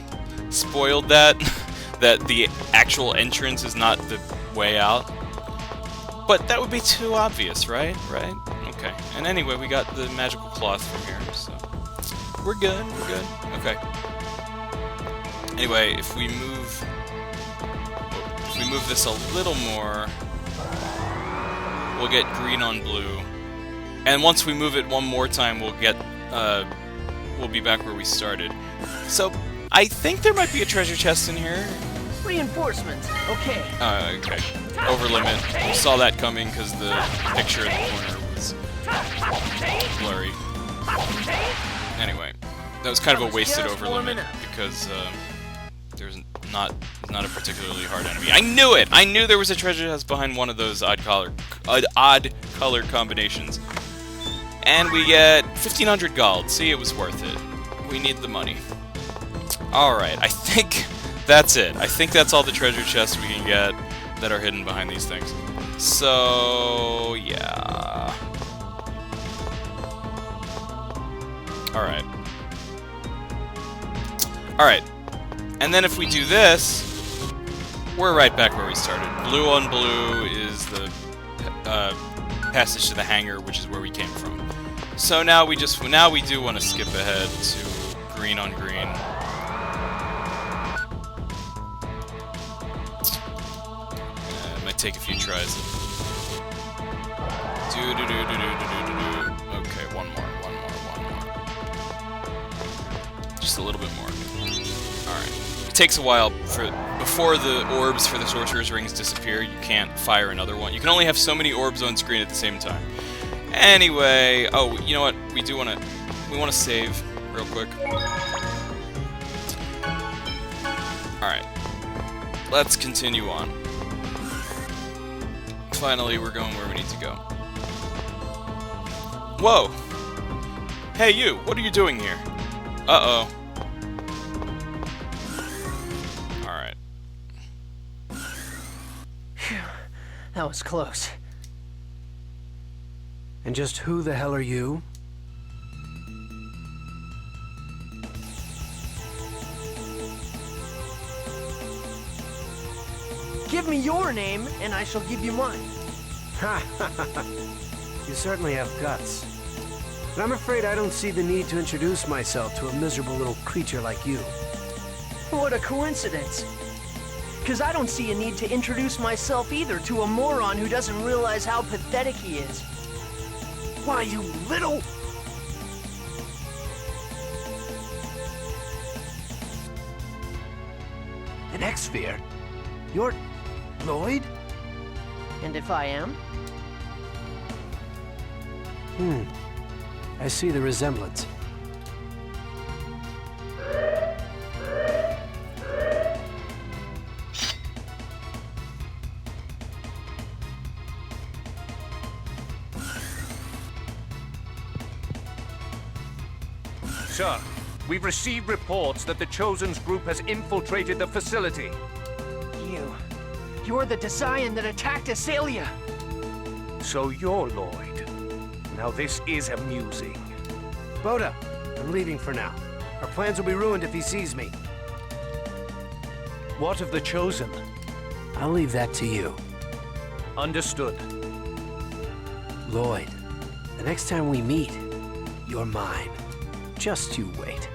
S1: spoiled that, that the actual entrance is not the way out. But that would be too obvious, right? Right? Okay. And anyway, we got the magical cloth from here, so we're good, we're good. Okay. Anyway, if we move this a little more, we'll get green on blue. And once we move it one more time, we'll be back where we started. So, I think there might be a treasure chest in here.
S2: Reinforcements. Okay.
S1: Okay. Over limit. We saw that coming because the picture in the corner was blurry. Anyway, that was kind of a wasted over limit because there's not a particularly hard enemy. I knew it! I knew there was a treasure chest behind one of those odd color combinations. And we get 1,500 gold. See, it was worth it. We need the money. Alright, I think that's it. I think that's all the treasure chests we can get that are hidden behind these things. So, yeah. Alright. Alright. And then if we do this, we're right back where we started. Blue on blue is the passage to the hangar, which is where we came from. So now we do want to skip ahead to green on green. It might take a few tries. Okay, one more. Just a little bit more. Alright. It takes a while before the orbs for the sorcerer's rings disappear. You can't fire another one. You can only have so many orbs on screen at the same time. Anyway, oh, you know what? We want to save real quick. Alright. Let's continue on. Finally, we're going where we need to go. Whoa! Hey, you! What are you doing here? Uh-oh. Alright.
S2: Phew. That was close.
S4: And just who the hell are you?
S2: Give me your name, and I shall give you mine.
S4: You certainly have guts. But I'm afraid I don't see the need to introduce myself to a miserable little creature like you.
S2: What a coincidence. Because I don't see a need to introduce myself either to a moron who doesn't realize how pathetic he is. Why, you little...
S4: An X-Sphere? You're... Lloyd?
S2: And if I am?
S4: I see the resemblance.
S5: Sir, we've received reports that the Chosen's group has infiltrated the facility.
S2: You're the Desian that attacked Asalia.
S5: So you're Lloyd. Now this is amusing.
S4: Boda, I'm leaving for now. Our plans will be ruined if he sees me.
S5: What of the Chosen?
S4: I'll leave that to you.
S5: Understood.
S4: Lloyd, the next time we meet, you're mine. Just you wait.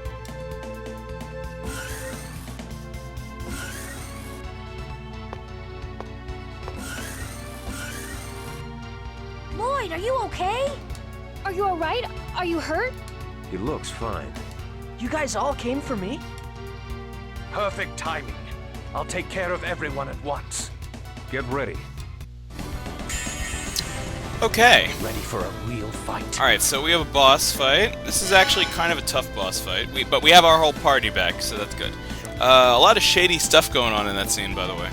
S3: Lloyd, are you okay? Are you alright? Are you hurt?
S5: He looks fine.
S2: You guys all came for me?
S5: Perfect timing. I'll take care of everyone at once. Get ready.
S1: Okay.
S4: Ready for a real fight.
S1: Alright, so we have a boss fight. This is actually kind of a tough boss fight, but we have our whole party back, so that's good. A lot of shady stuff going on in that scene, by the way.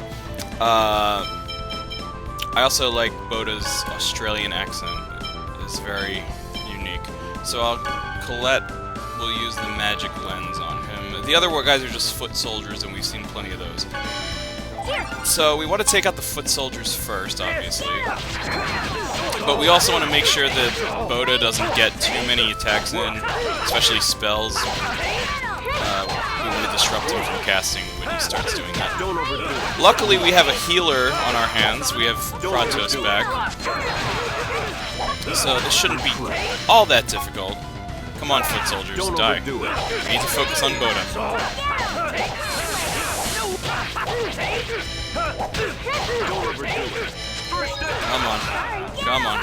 S1: I also like Boda's Australian accent. It's very unique. So Colette will use the magic lens on him. The other guys are just foot soldiers, and we've seen plenty of those. So we want to take out the foot soldiers first, obviously. But we also want to make sure that Boda doesn't get too many attacks in, especially spells. We want to disrupt him from casting when he starts doing that. Luckily, we have a healer on our hands. We have Kratos back. So this shouldn't be all that difficult. Come on, foot soldiers, die. We need to focus on Boda. Come on. Come on.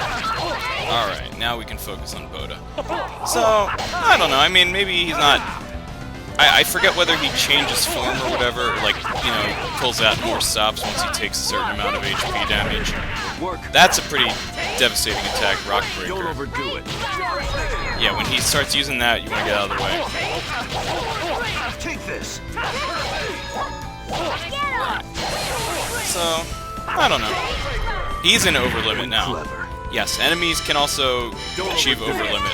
S1: Alright, now we can focus on Boda. So, I don't know, I mean, maybe he's not... I forget whether he changes form or whatever, or like, you know, pulls out more stops once he takes a certain amount of HP damage. That's a pretty devastating attack, Rock Breaker.
S5: Don't overdo it.
S1: Yeah, when he starts using that, you want to get out of the way.
S5: Take this.
S1: So, I don't know. He's in over limit now. Yes, enemies can also achieve over limit.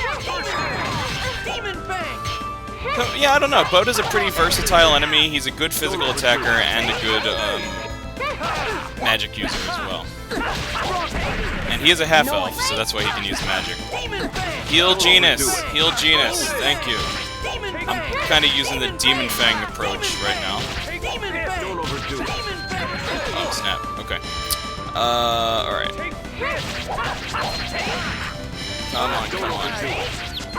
S1: Yeah, I don't know. Boda's a pretty versatile enemy. He's a good physical attacker and a good magic user as well. And he is a half-elf, so that's why he can use magic. Heal Genis! Heal Genis! Thank you. I'm kind of using the Demon Fang approach right now. Oh, snap. Okay. Alright. Come on, come on.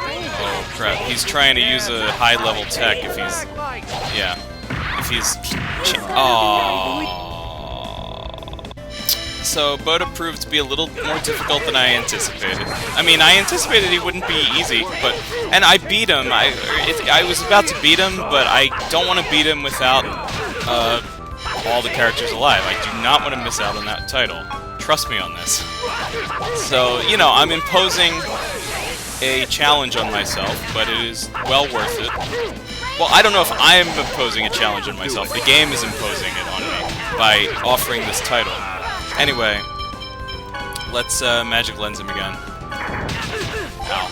S1: Oh, crap. He's trying to use a high-level tech if he's... Yeah. If he's... Aww. So, Boda proved to be a little more difficult than I anticipated. I mean, I anticipated he wouldn't be easy, but... And I beat him. I was about to beat him, but I don't want to beat him without all the characters alive. I do not want to miss out on that title. Trust me on this. So, you know, I'm imposing a challenge on myself, but it is well worth it. Well, I don't know if I am imposing a challenge on myself. The game is imposing it on me by offering this title. Anyway, let's magic lens him again. Ow.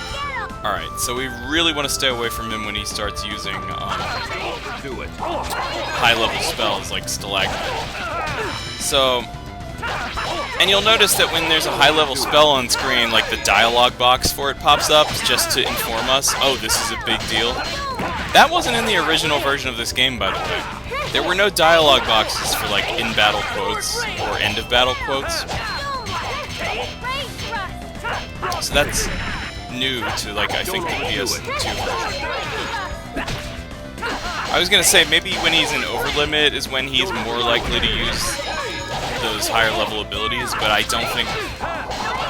S1: Alright, so we really want to stay away from him when he starts using high-level spells like Stalagmite. So, And you'll notice that when there's a high-level spell on screen, like the dialogue box for it pops up just to inform us, oh, this is a big deal. That wasn't in the original version of this game, by the way. There were no dialogue boxes for, like, in-battle quotes or end-of-battle quotes. So that's new to, like, I think the PS2 version. I was gonna say, maybe when he's in Overlimit is when he's more likely to use those higher-level abilities, but I don't think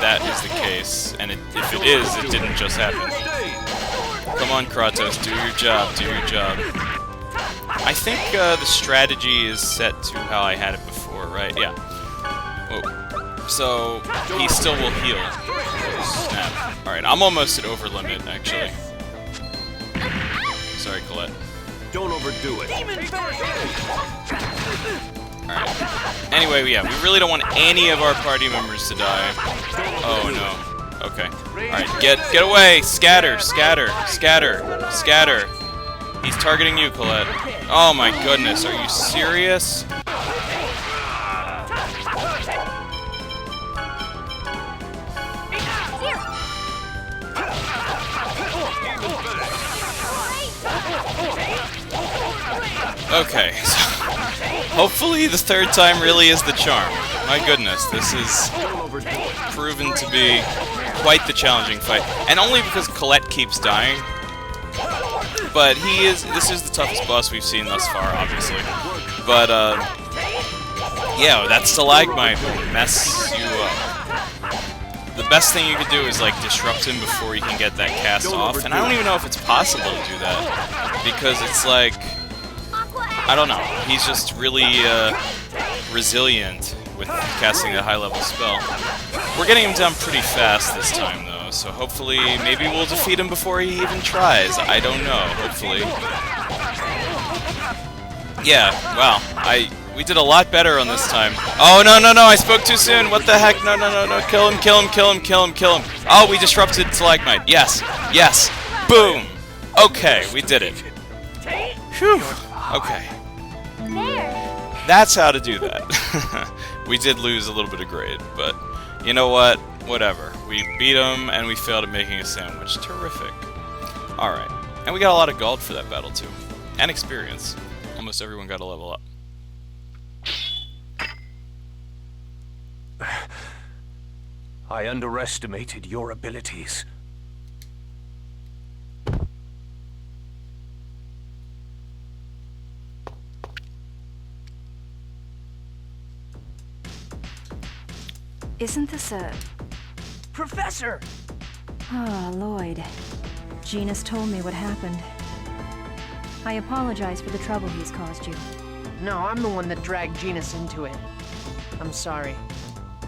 S1: that is the case. And if it is, it didn't just happen. Come on, Kratos, do your job, do your job. I think the strategy is set to how I had it before, right? Yeah. Whoa. So, he still will heal. Oh, snap. Alright, I'm almost at Overlimit, actually. Sorry, Colette.
S5: Don't overdo it.
S1: Alright. Anyway, yeah, we really don't want any of our party members to die. Oh, no. Okay. Alright, get away! Scatter! Scatter! Scatter! Scatter! He's targeting you, Colette. Oh my goodness, are you serious? Okay, so hopefully the third time really is the charm. My goodness, this is proven to be quite the challenging fight. And only because Colette keeps dying. But this is the toughest boss we've seen thus far, obviously. But, yeah, that stalagmite will mess you up. The best thing you could do is, like, disrupt him before you can get that cast off. And I don't even know if it's possible to do that. Because it's like, I don't know, he's just really, resilient with casting a high-level spell. We're getting him down pretty fast this time, though, so hopefully, maybe we'll defeat him before he even tries. I don't know, hopefully. Yeah, wow, we did a lot better on this time. Oh, no, I spoke too soon, what the heck, no, kill him. Oh, we disrupted Stalagmite, yes, boom! Okay, we did it. Phew, okay. That's how to do that. We did lose a little bit of grade, but you know what? Whatever. We beat him, and we failed at making a sandwich. Terrific. Alright. And we got a lot of gold for that battle, too. And experience. Almost everyone got a level up.
S5: I underestimated your abilities.
S6: Isn't this a...
S2: Professor!
S6: Ah, Lloyd. Genis told me what happened. I apologize for the trouble he's caused you.
S2: No, I'm the one that dragged Genis into it. I'm sorry.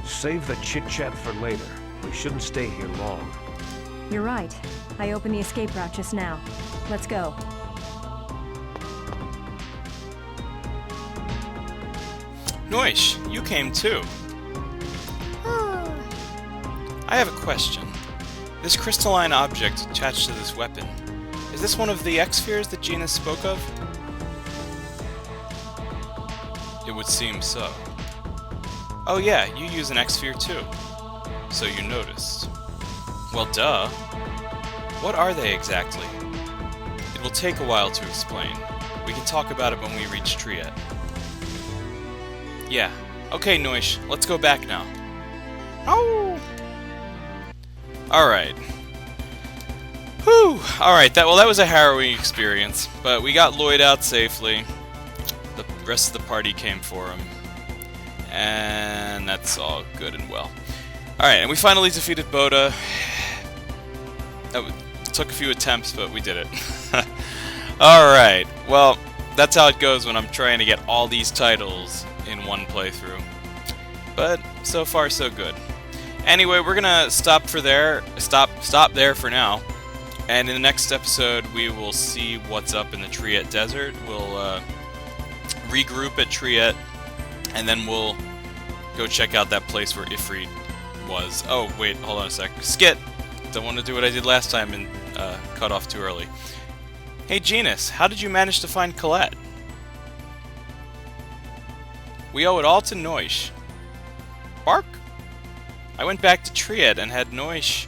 S5: Save the chit-chat for later. We shouldn't stay here long.
S6: You're right. I opened the escape route just now. Let's go.
S1: Noish, you came too. I have a question. This crystalline object attached to this weapon, is this one of the X-spheres that Genis spoke of? It would seem so. Oh yeah, you use an X-sphere too. So you noticed. Well, duh. What are they exactly? It will take a while to explain. We can talk about it when we reach Triet. Yeah. Okay, Noish, let's go back now. Oh! Alright. Whew! Alright, that was a harrowing experience, but we got Lloyd out safely. The rest of the party came for him. And that's all good and well. Alright, and we finally defeated Boda. That took a few attempts, but we did it. Alright, well, that's how it goes when I'm trying to get all these titles in one playthrough. But so far, so good. Anyway, we're gonna stop there for now. And in the next episode, we will see what's up in the Triet Desert. We'll regroup at Triet, and then we'll go check out that place where Ifrit was. Oh, wait, hold on a sec. Skit! Don't want to do what I did last time and cut off too early. Hey, Genis, how did you manage to find Colette? We owe it all to Noish. Bark? I went back to Triad and had Noish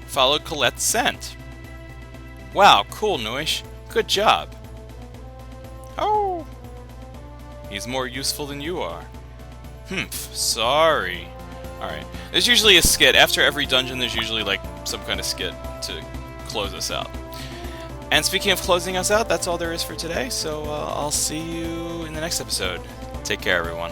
S1: follow Colette's scent. Wow, cool, Noish. Good job. Oh. He's more useful than you are. Sorry. Alright. There's usually a skit. After every dungeon, there's usually, like, some kind of skit to close us out. And speaking of closing us out, that's all there is for today, so I'll see you in the next episode. Take care, everyone.